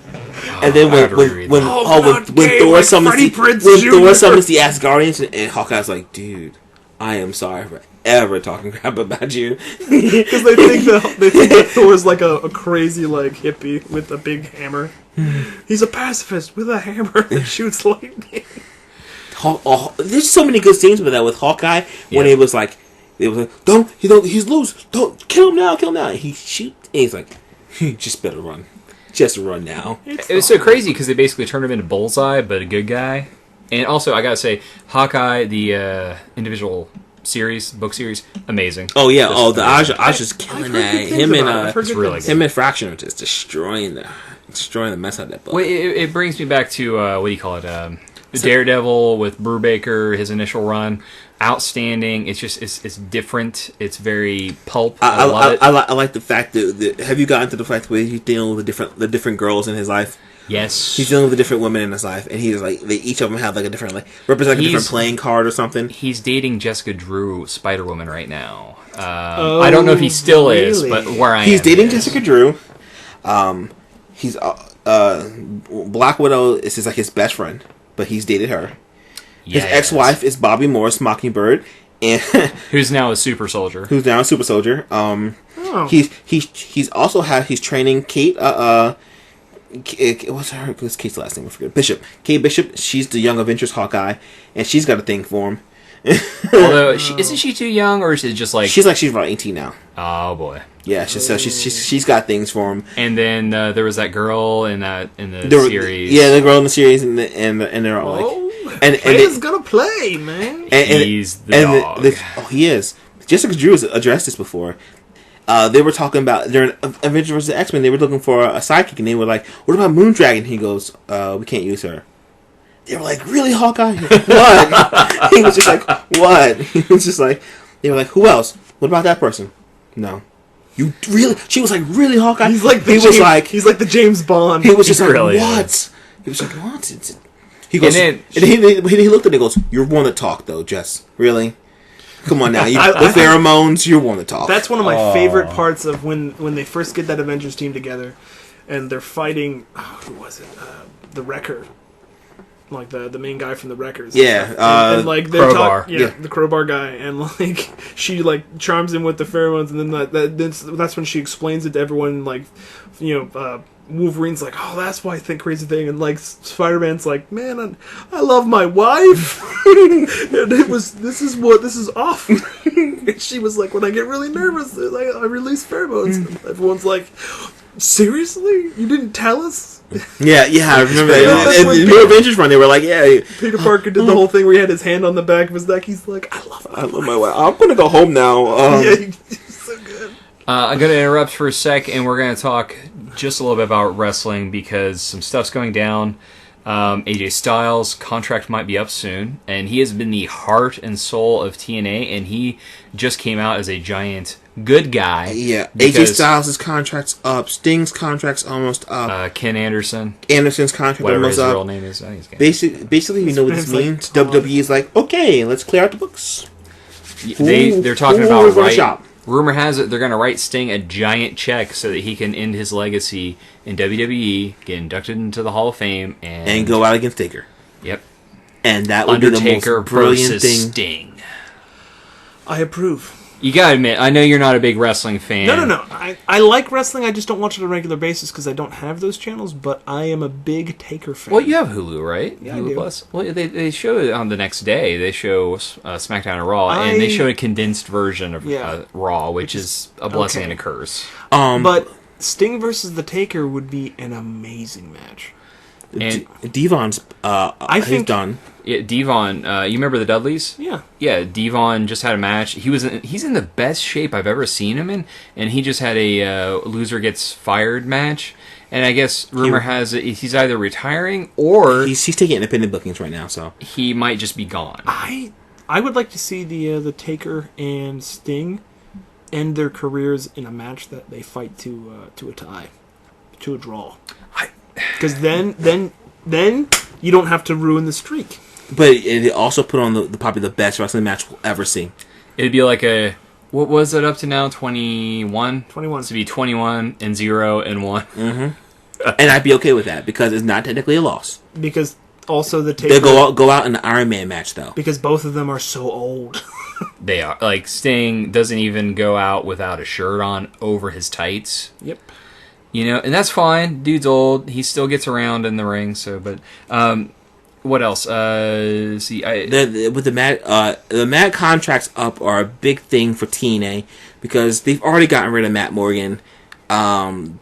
Speaker 2: And then
Speaker 1: I have to reread
Speaker 2: when
Speaker 1: that.
Speaker 3: gay
Speaker 2: Thor
Speaker 3: like
Speaker 2: summons
Speaker 3: Freddie Prinze
Speaker 2: when
Speaker 3: Jr.
Speaker 2: Thor summons the Asgardians, and Hawkeye's like, dude, I am sorry for ever talking crap about you.
Speaker 3: Because they think that Thor's like a crazy like hippie with a big hammer. He's a pacifist with a hammer that shoots lightning.
Speaker 2: There's so many good scenes with that with Hawkeye when
Speaker 1: Yeah.
Speaker 2: it was like, he's loose, don't kill him now. And he shoots, and he's like, you just better run, just run now.
Speaker 1: It was so crazy because they basically turned him into Bullseye, but a good guy. And also, I gotta say, Hawkeye, the individual book series, amazing.
Speaker 2: Oh yeah,
Speaker 1: Just
Speaker 2: the Aja's killing
Speaker 3: I've heard
Speaker 2: that.
Speaker 3: good things
Speaker 2: Him and
Speaker 3: about it. I've heard
Speaker 1: it's
Speaker 3: good
Speaker 1: really
Speaker 3: things.
Speaker 1: good.
Speaker 2: him and Fraction are just destroying the mess out of that book.
Speaker 1: Well, it brings me back to what do you call it? Daredevil with Brubaker, his initial run, outstanding. It's just it's different. It's very pulp. I love it.
Speaker 2: I like the fact that have you gotten to the fact where he's dealing with the different girls in his life?
Speaker 1: Yes,
Speaker 2: He's dealing with the different women in his life, and he's like each of them have like a different represent a different playing card or something.
Speaker 1: he's dating Jessica Drew, Spider Woman, right now. I don't know if he still is,
Speaker 3: really?
Speaker 1: but where I am,
Speaker 2: He's dating
Speaker 1: he is.
Speaker 2: Jessica Drew. He's Black Widow is his best friend, but he's dated her. His
Speaker 1: Yes.
Speaker 2: ex-wife is Bobby Morris, Mockingbird, and
Speaker 1: who's now a super soldier.
Speaker 2: who's now a super soldier.
Speaker 3: Oh.
Speaker 2: He's training Kate. What's Kate's last name? I forget. Bishop. Kate Bishop. She's the Young Avengers Hawkeye, and she's got a thing for him.
Speaker 1: Although, isn't she too young, or is it just like...
Speaker 2: She's about 18 now.
Speaker 1: Oh, boy.
Speaker 2: Yeah, she's got things for him.
Speaker 1: And then there was that girl in the series.
Speaker 2: Yeah, the girl in the series, and they're all like... And
Speaker 3: Player's gonna play, man.
Speaker 1: He's the dog.
Speaker 2: He is. Jessica Drew has addressed this before. They were talking about during Avengers vs. X-Men. They were looking for a sidekick, and they were like, "What about Moondragon?" He goes, "We can't use her." They were like, "Really, Hawkeye? What?" He was just like, "What?" He was just like, they were like, "Who else? What about that person?" No. You really? She was like, "Really, Hawkeye?"
Speaker 3: He's like he's like the James Bond.
Speaker 2: He was just like,
Speaker 1: really
Speaker 2: "What?"
Speaker 1: is.
Speaker 2: He was like, "What?" He goes,
Speaker 1: and
Speaker 2: he looked at it and goes, "You're one to talk, though, Jess. Really? Come on now, the pheromones. You're one to talk."
Speaker 3: That's one of my favorite parts of when they first get that Avengers team together, and they're fighting. Who was it? The Wrecker, like the main guy from the Wreckers.
Speaker 2: Yeah,
Speaker 3: and like they're
Speaker 1: Crowbar.
Speaker 3: the Crowbar guy, and like she like charms him with the pheromones, and then that's when she explains it to everyone. Like, Wolverine's like, "Oh, that's why I think crazy thing," and like Spider-Man's like, "Man, I love my wife," and this is off. And she was like, "When I get really nervous, I release pheromones." And everyone's like, "Seriously? You didn't tell us?"
Speaker 2: Yeah, I remember that. In the New Avengers run, they were like, "Yeah."
Speaker 3: Peter Parker did the whole thing where he had his hand on the back of his neck. He's like, "I love my wife.
Speaker 2: I'm gonna go home now."
Speaker 3: Yeah, he's so good.
Speaker 1: I'm going to interrupt for a sec, and we're going to talk just a little bit about wrestling because some stuff's going down. AJ Styles' contract might be up soon, and he has been the heart and soul of TNA, and he just came out as a giant good guy.
Speaker 2: Yeah, AJ Styles' contract's up. Sting's contract's almost up.
Speaker 1: Ken Anderson's
Speaker 2: contract
Speaker 1: whatever
Speaker 2: almost
Speaker 1: his
Speaker 2: up.
Speaker 1: real name is. I think it's
Speaker 2: Basically, you know what this means.
Speaker 3: Like,
Speaker 2: WWE is like, okay, let's clear out the books.
Speaker 1: They're talking
Speaker 2: Who
Speaker 1: about
Speaker 2: we're gonna shop?
Speaker 1: Rumor has it they're going to write Sting a giant check so that he can end his legacy in WWE, get inducted into the Hall of Fame, and
Speaker 2: go out against Taker.
Speaker 1: Yep.
Speaker 2: And that would
Speaker 1: Undertaker
Speaker 2: be the most brilliant
Speaker 1: versus
Speaker 2: thing.
Speaker 1: Sting.
Speaker 3: I approve.
Speaker 1: You gotta admit, I know you're not a big wrestling fan.
Speaker 3: No. I like wrestling. I just don't watch it on a regular basis because I don't have those channels. But I am a big Taker fan.
Speaker 1: Well, you have Hulu, right?
Speaker 3: Yeah,
Speaker 1: Hulu
Speaker 3: I do.
Speaker 1: Plus. Well, they show it on the next day. They show SmackDown and Raw, and they show a condensed version of Raw, which is a blessing and a curse.
Speaker 3: But Sting versus the Taker would be an amazing match.
Speaker 1: And
Speaker 2: Devon's,
Speaker 3: I
Speaker 2: he's
Speaker 3: think
Speaker 2: done.
Speaker 1: yeah, Devon, you remember the Dudleys?
Speaker 3: Yeah.
Speaker 1: Yeah, Devon just had a match. He's in the best shape I've ever seen him in, and he just had a loser gets fired match. And I guess rumor has it he's either retiring or
Speaker 2: He's taking independent bookings right now, so
Speaker 1: he might just be gone.
Speaker 3: I would like to see the Taker and Sting end their careers in a match that they fight to a tie, to a draw. Because then you don't have to ruin the streak.
Speaker 2: But it also put on probably the best wrestling match we'll ever see.
Speaker 1: It'd be like what was it up to now? 21?
Speaker 3: 21.
Speaker 1: To be 21 and 0 and 1.
Speaker 2: Mm-hmm. And I'd be okay with that because it's not technically a loss.
Speaker 3: Because also the Taker...
Speaker 2: They'll go out in the Iron Man match, though.
Speaker 3: Because both of them are so old.
Speaker 1: They are. Like, Sting doesn't even go out without a shirt on over his tights.
Speaker 3: Yep.
Speaker 1: You know, and that's fine. Dude's old. He still gets around in the ring. So, but what else? With
Speaker 2: the Matt contracts up are a big thing for TNA because they've already gotten rid of Matt Morgan.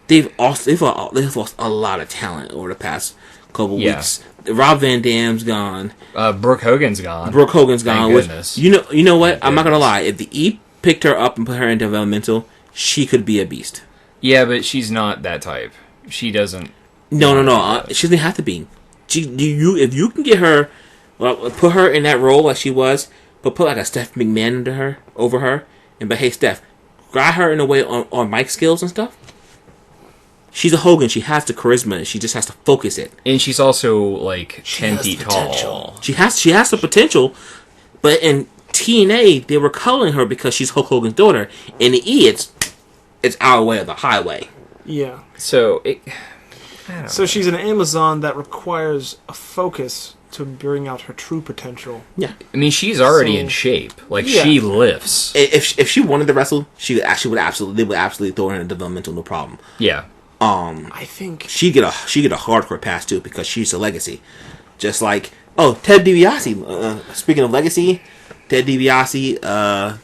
Speaker 2: They've lost a lot of talent over the past couple weeks. Rob Van Dam's gone.
Speaker 1: Brooke Hogan's gone.
Speaker 2: Thank
Speaker 1: goodness.
Speaker 2: You know what? I'm not gonna lie. If the E picked her up and put her in developmental, she could be a beast.
Speaker 1: Yeah, but she's not that type. She doesn't.
Speaker 2: No. She doesn't have to be. If you can get her, put her in that role like she was, but put like a Steph McMahon over her, and but hey Steph, guide her in a way on mic skills and stuff. She's a Hogan. She has the charisma. She just has to focus it.
Speaker 1: And she's also like 10 feet tall.
Speaker 2: She has the potential, but in TNA they were calling her because she's Hulk Hogan's daughter. In the E, it's our way or the highway.
Speaker 3: Yeah.
Speaker 1: So
Speaker 3: she's an Amazon that requires a focus to bring out her true potential.
Speaker 2: Yeah.
Speaker 1: I mean, she's already in shape. Like, she lifts.
Speaker 2: If she wanted to wrestle, they would absolutely throw her in a developmental, no problem.
Speaker 1: Yeah.
Speaker 3: I think
Speaker 2: she get a hardcore pass too because she's a legacy. Just like Ted DiBiase. Speaking of legacy, Ted DiBiase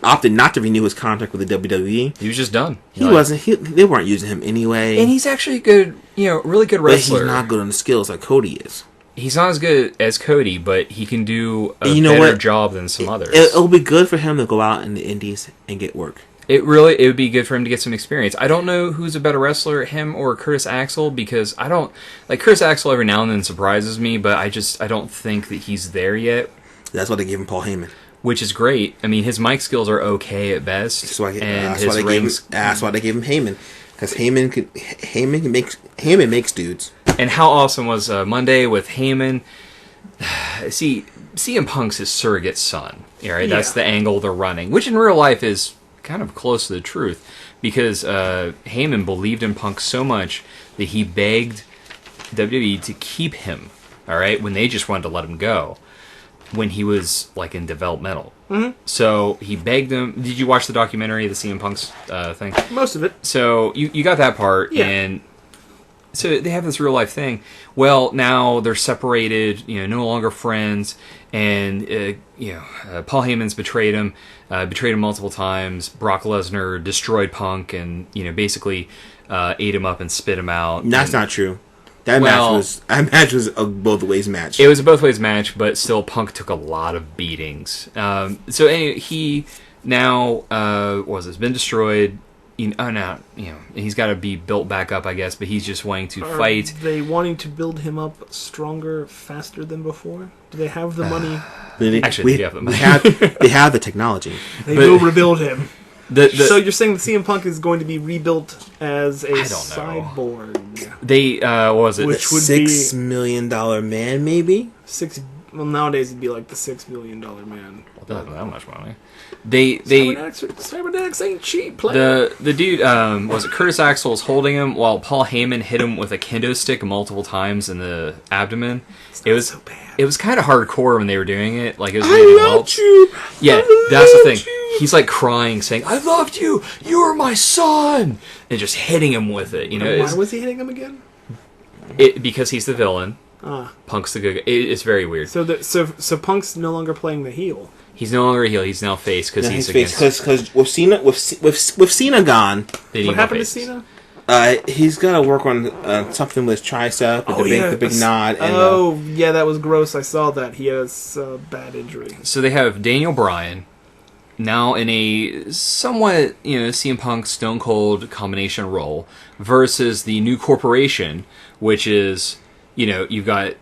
Speaker 2: opted not to renew his contract with the WWE.
Speaker 1: He was just done.
Speaker 2: They weren't using him anyway.
Speaker 1: And he's actually a good, really good wrestler.
Speaker 2: But he's not good on the skills like Cody is.
Speaker 1: He's not as good as Cody, but he can do a better job than some others.
Speaker 2: It'll be good for him to go out in the indies and get work.
Speaker 1: It would be good for him to get some experience. I don't know who's a better wrestler, him or Curtis Axel, because I don't like Curtis Axel. Every now and then surprises me, but I don't think that he's there yet.
Speaker 2: That's why they gave him Paul Heyman,
Speaker 1: which is great. I mean, his mic skills are okay at best.
Speaker 2: That's why they gave him Heyman, because Heyman makes dudes.
Speaker 1: And how awesome was Monday with Heyman? See, CM Punk's his surrogate son. Right? That's the angle they're running, which in real life is kind of close to the truth, because Heyman believed in Punk so much that he begged WWE to keep him. All right, when they just wanted to let him go when he was like in developmental. Mm-hmm. So he begged them. Did you watch the documentary, the CM Punk's thing?
Speaker 3: Most of it.
Speaker 1: So you got that part, and so they have this real life thing. Well, now they're separated, no longer friends, and Paul Heyman's betrayed him multiple times. Brock Lesnar destroyed Punk, and basically ate him up and spit him out.
Speaker 2: That's not true. That match was a both ways match.
Speaker 1: It was a both ways match, but still, Punk took a lot of beatings. So anyway, he now been destroyed. Now he's got to be built back up, I guess. But he's just wanting to fight.
Speaker 3: Are they wanting to build him up stronger, faster than before? Do they have the money?
Speaker 1: Actually, they have the money.
Speaker 2: They have the technology.
Speaker 3: They will rebuild him. So you're saying that CM Punk is going to be rebuilt as a cyborg?
Speaker 1: They what was it?
Speaker 3: Which would
Speaker 2: $6 million man, maybe.
Speaker 3: Well, nowadays it'd be like the $6 million man.
Speaker 1: Well, doesn't that much money. Cybernetics ain't cheap. The dude was it Curtis Axel was holding him while Paul Heyman hit him with a kendo stick multiple times in the abdomen. It was so bad. It was kind of hardcore when they were doing it. Like it was
Speaker 2: I loved you.
Speaker 1: Yeah, that's the thing. He's like crying, saying, "I loved you. You were my son," and just hitting him with it.
Speaker 3: Why was he hitting him again?
Speaker 1: Because he's the villain. Punk's the good guy. It's very weird.
Speaker 3: So Punk's no longer playing the heel.
Speaker 1: He's no longer a heel. He's now face because he's against.
Speaker 2: Because with Cena gone,
Speaker 3: what happened to Cena?
Speaker 2: He's got to work on something with his tricep, the big nod. And,
Speaker 3: that was gross. I saw that. He has a bad injury.
Speaker 1: So they have Daniel Bryan now in a somewhat, CM Punk Stone Cold combination role versus the New Corporation, which is, you've got,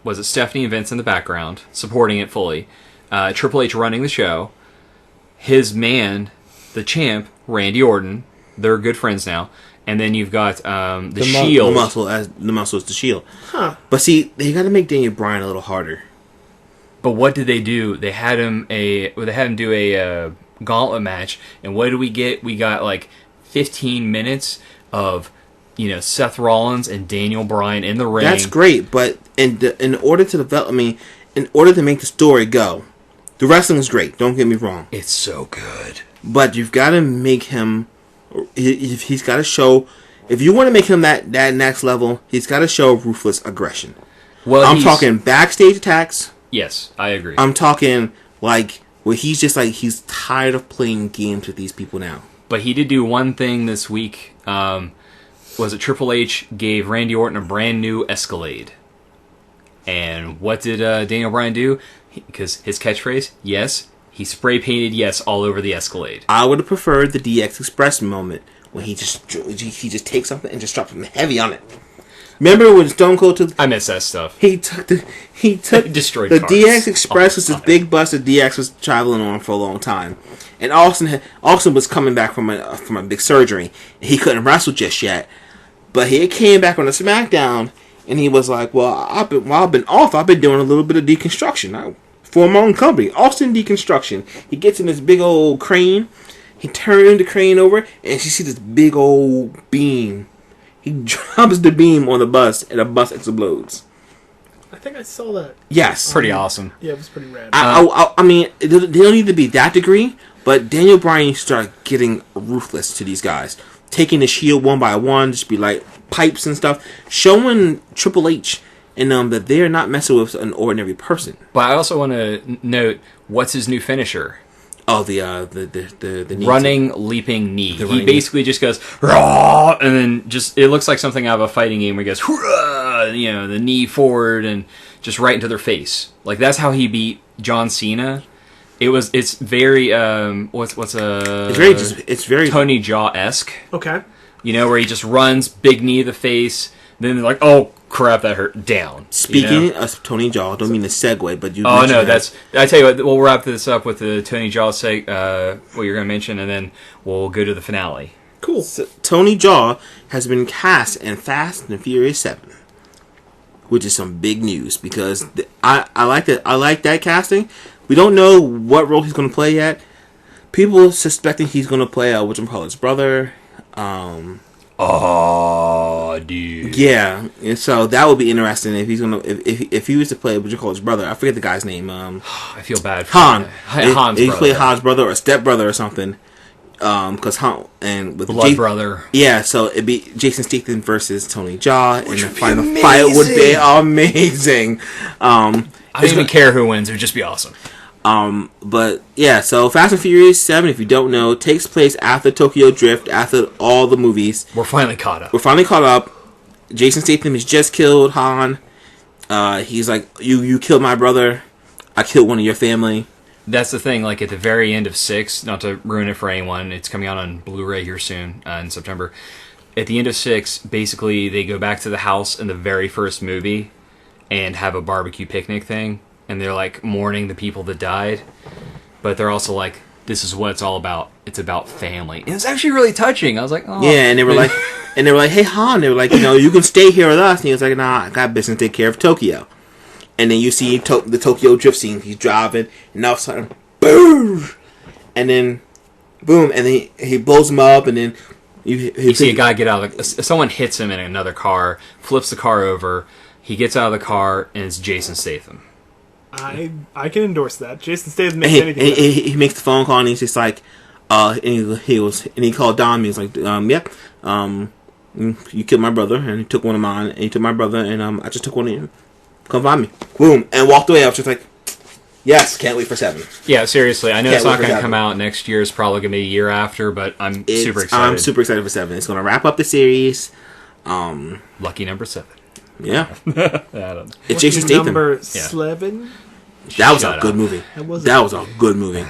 Speaker 1: was it Stephanie and Vince in the background supporting it fully, Triple H running the show, his man, the champ, Randy Orton, they're good friends now. And then you've got the Shield.
Speaker 2: The muscle is the Shield.
Speaker 3: Huh.
Speaker 2: But see, they got to make Daniel Bryan a little harder.
Speaker 1: But what did they do? They had him do a gauntlet match, and what did we get? We got like 15 minutes of Seth Rollins and Daniel Bryan in the ring.
Speaker 2: That's great, but in order to make the story go, the wrestling is great. Don't get me wrong.
Speaker 1: It's so good.
Speaker 2: But you've got to make him. He's got to show. If you want to make him that next level, he's got to show ruthless aggression. Well, I'm talking backstage attacks.
Speaker 1: Yes, I agree.
Speaker 2: I'm talking like where he's just like he's tired of playing games with these people now.
Speaker 1: But he did do one thing this week. Was it Triple H gave Randy Orton a brand new Escalade? And what did Daniel Bryan do? Because his catchphrase, yes, he spray painted yes all over the Escalade.
Speaker 2: I would have preferred the DX Express moment when he just takes something and just drops something heavy on it. Remember when Stone Cold took?
Speaker 1: I miss that stuff.
Speaker 2: He destroyed the cars. DX Express was this big bus that DX was traveling on for a long time, and Austin was coming back from a big surgery. He couldn't wrestle just yet, but he came back on the SmackDown, and he was like, "Well, while I've been off, I've been doing a little bit of deconstruction. I formed my own company, Austin Deconstruction." He gets in this big old crane. He turned the crane over, and you see this big old beam. He drops the beam on the bus, and the bus explodes.
Speaker 3: I think I saw that.
Speaker 2: Yes.
Speaker 1: Pretty awesome.
Speaker 3: Yeah, it was pretty rad.
Speaker 2: I mean, they don't need to be that degree, but Daniel Bryan started getting ruthless to these guys. Taking the Shield one by one, just be like pipes and stuff. Showing Triple H and that they are not messing with an ordinary person.
Speaker 1: But I also want to note, what's his new finisher?
Speaker 2: Oh, the knee
Speaker 1: running, leaping knee.
Speaker 2: The
Speaker 1: He
Speaker 2: running
Speaker 1: basically just goes, "Rah!" And then just, it looks like something out of a fighting game where he goes, "Hurrah!" The knee forward and just right into their face. Like, that's how he beat John Cena. It's very,
Speaker 2: it's very
Speaker 1: Tony Jaa-esque.
Speaker 3: Okay.
Speaker 1: Where he just runs, big knee to the face, then they're like, oh, crap, that hurt, down.
Speaker 2: Speaking of Tony Jaa, don't mean to segue, but you.
Speaker 1: Oh no, I tell you what, we'll wrap this up with the Tony Jaa what you're going to mention, and then we'll go to the finale.
Speaker 3: Cool.
Speaker 2: So, Tony Jaa has been cast in Fast and Furious 7, which is some big news because I like that. I like that casting. We don't know what role he's going to play yet. People suspecting he's going to play his brother.
Speaker 1: Oh, dude.
Speaker 2: Yeah, and so that would be interesting if he's gonna if he was to play his brother. I forget the guy's name.
Speaker 1: I feel bad for
Speaker 2: Han.
Speaker 1: Han's
Speaker 2: he
Speaker 1: brother.
Speaker 2: played Han's brother or step brother or something. Because Han and with
Speaker 1: blood brother.
Speaker 2: Yeah, so it'd be Jason Statham versus Tony Jaa, and the final
Speaker 3: amazing.
Speaker 2: fight would be amazing.
Speaker 1: I don't even care who wins; it would just be awesome.
Speaker 2: But yeah, so Fast and Furious 7, if you don't know, takes place after Tokyo Drift, after all the movies.
Speaker 1: We're finally caught up.
Speaker 2: Jason Statham has just killed Han. He's like, you killed my brother. I killed one of your family.
Speaker 1: That's the thing, like at the very end of 6, not to ruin it for anyone, it's coming out on Blu-ray here soon, in September. At the end of 6, basically they go back to the house in the very first movie and have a barbecue picnic thing. And they're like mourning the people that died, but they're also like, "This is what it's all about. It's about family." And it's actually really touching. I was like, "Oh,
Speaker 2: yeah." And they were like, "Hey Han," they were like, "You can stay here with us." And he was like, "Nah, I got business to take care of Tokyo." And then you see the Tokyo drift scene. He's driving, and all of a sudden, boom, and then boom, and then he blows him up, and then you
Speaker 1: see a guy get out of someone hits him in another car, flips the car over. He gets out of the car, and it's Jason Statham.
Speaker 3: I can endorse that. Jason Statham makes anything.
Speaker 2: He makes the phone call and he's just like, and he called Dom. He was like, you killed my brother and he took one of mine and he took my brother and I just took one of you. Come find me. Boom, and walked away. I was just like, yes, can't wait for 7.
Speaker 1: Yeah, seriously. I know it's not going to come out next year. It's probably going to be a year after, but I'm super excited.
Speaker 2: I'm super excited for 7. It's going to wrap up the series.
Speaker 1: Lucky number 7.
Speaker 2: Yeah,
Speaker 1: Adam.
Speaker 2: it's Jason Statham.
Speaker 3: Number 7.
Speaker 2: That was a good movie. That was a good movie.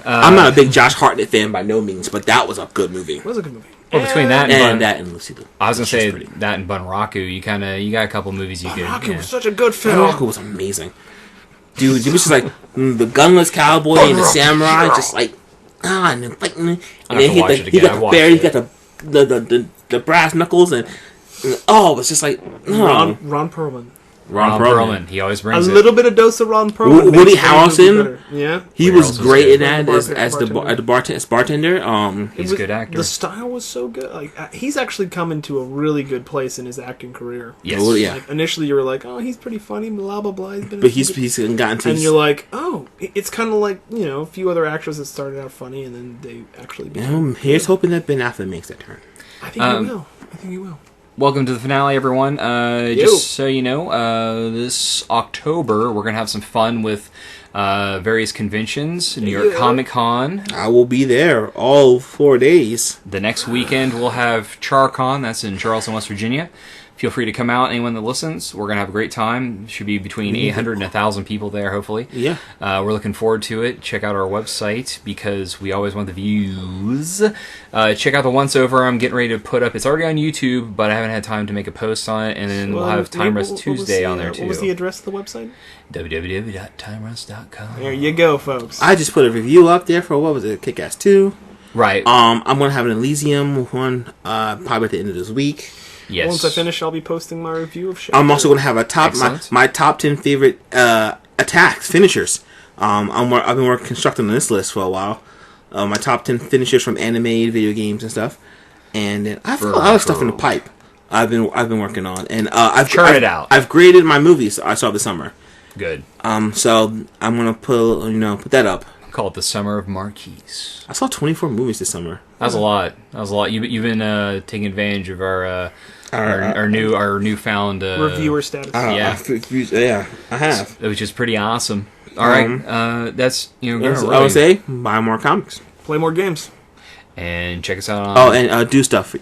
Speaker 2: I'm not a big Josh Hartnett fan by no means, but that was a good movie.
Speaker 3: It was a good movie.
Speaker 1: Well, between that
Speaker 2: and Lucy Liu.
Speaker 1: I was gonna say that and Bunraku, you got a couple movies you could.
Speaker 3: Bunraku was such a good film.
Speaker 2: Bunraku was amazing, dude. It was just like the gunless cowboy and the samurai, just like and then fighting, and then he got the bear, he got the brass knuckles, and oh, it was just like
Speaker 3: Ron Perlman.
Speaker 1: Ron Perlman. He always brings
Speaker 3: a little bit of dose of Ron Perlman.
Speaker 2: Woody Harrelson.
Speaker 3: Yeah,
Speaker 2: he was great in that as bartender.
Speaker 1: He's a good actor.
Speaker 3: The style was so good. Like he's actually come into a really good place in his acting career.
Speaker 1: Yes.
Speaker 2: Oh, yeah.
Speaker 3: Like, initially, you were like, "Oh, he's pretty funny." Blah blah blah.
Speaker 2: But he's gotten to.
Speaker 3: And you're like, "Oh, it's kind of like a few other actors that started out funny and then they actually."
Speaker 2: Here's hoping that Ben Affleck makes that turn.
Speaker 3: I think he will.
Speaker 1: Welcome to the finale, everyone. Just so you know, this October we're going to have some fun with various conventions. New York Comic Con.
Speaker 2: I will be there all 4 days.
Speaker 1: The next weekend we'll have CharCon. That's in Charleston, West Virginia. Feel free to come out, anyone that listens. We're going to have a great time. Should be between 800 and 1,000 people there, hopefully.
Speaker 2: Yeah.
Speaker 1: We're looking forward to it. Check out our website because we always want the views. Check out the once-over I'm getting ready to put up. It's already on YouTube, but I haven't had time to make a post on it. And then we'll have Time Rest Tuesday on there, too.
Speaker 3: What was the address of the website?
Speaker 1: www.timerest.com.
Speaker 3: There you go, folks.
Speaker 2: I just put a review up there for, what was it, Kick-Ass 2.
Speaker 1: Right.
Speaker 2: I'm going to have an Elysium one probably at the end of this week.
Speaker 1: Yes.
Speaker 3: Once I finish, I'll be posting my review of Shadow.
Speaker 2: I'm also going to have my top 10 favorite attacks, finishers. I've been constructing this list for a while. My top 10 finishers from animated video games and stuff. And then I've got a lot of stuff in the pipe. I've been working on, and I've
Speaker 1: it out.
Speaker 2: I've graded my movies I saw this summer.
Speaker 1: Good.
Speaker 2: So I'm gonna put that up.
Speaker 1: Call it the Summer of Marqees.
Speaker 2: I saw 24 movies this summer.
Speaker 1: That was a lot. You've been taking advantage of our our newfound
Speaker 3: Reviewer status.
Speaker 1: Yeah.
Speaker 2: I have.
Speaker 1: which is pretty awesome. All right, that's
Speaker 2: I would say buy more comics.
Speaker 3: Play more games.
Speaker 1: and check us out on.
Speaker 2: Oh, and do stuff.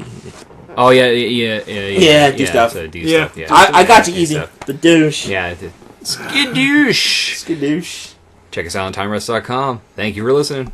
Speaker 1: Oh yeah,
Speaker 2: do stuff.
Speaker 1: So do
Speaker 3: Yeah.
Speaker 1: stuff. Yeah,
Speaker 2: I got you
Speaker 1: do
Speaker 2: easy.
Speaker 1: stuff.
Speaker 2: The douche.
Speaker 1: Yeah, skidoosh.
Speaker 2: Skadoosh.
Speaker 1: Check us out on TimeRest.com. Thank you for listening.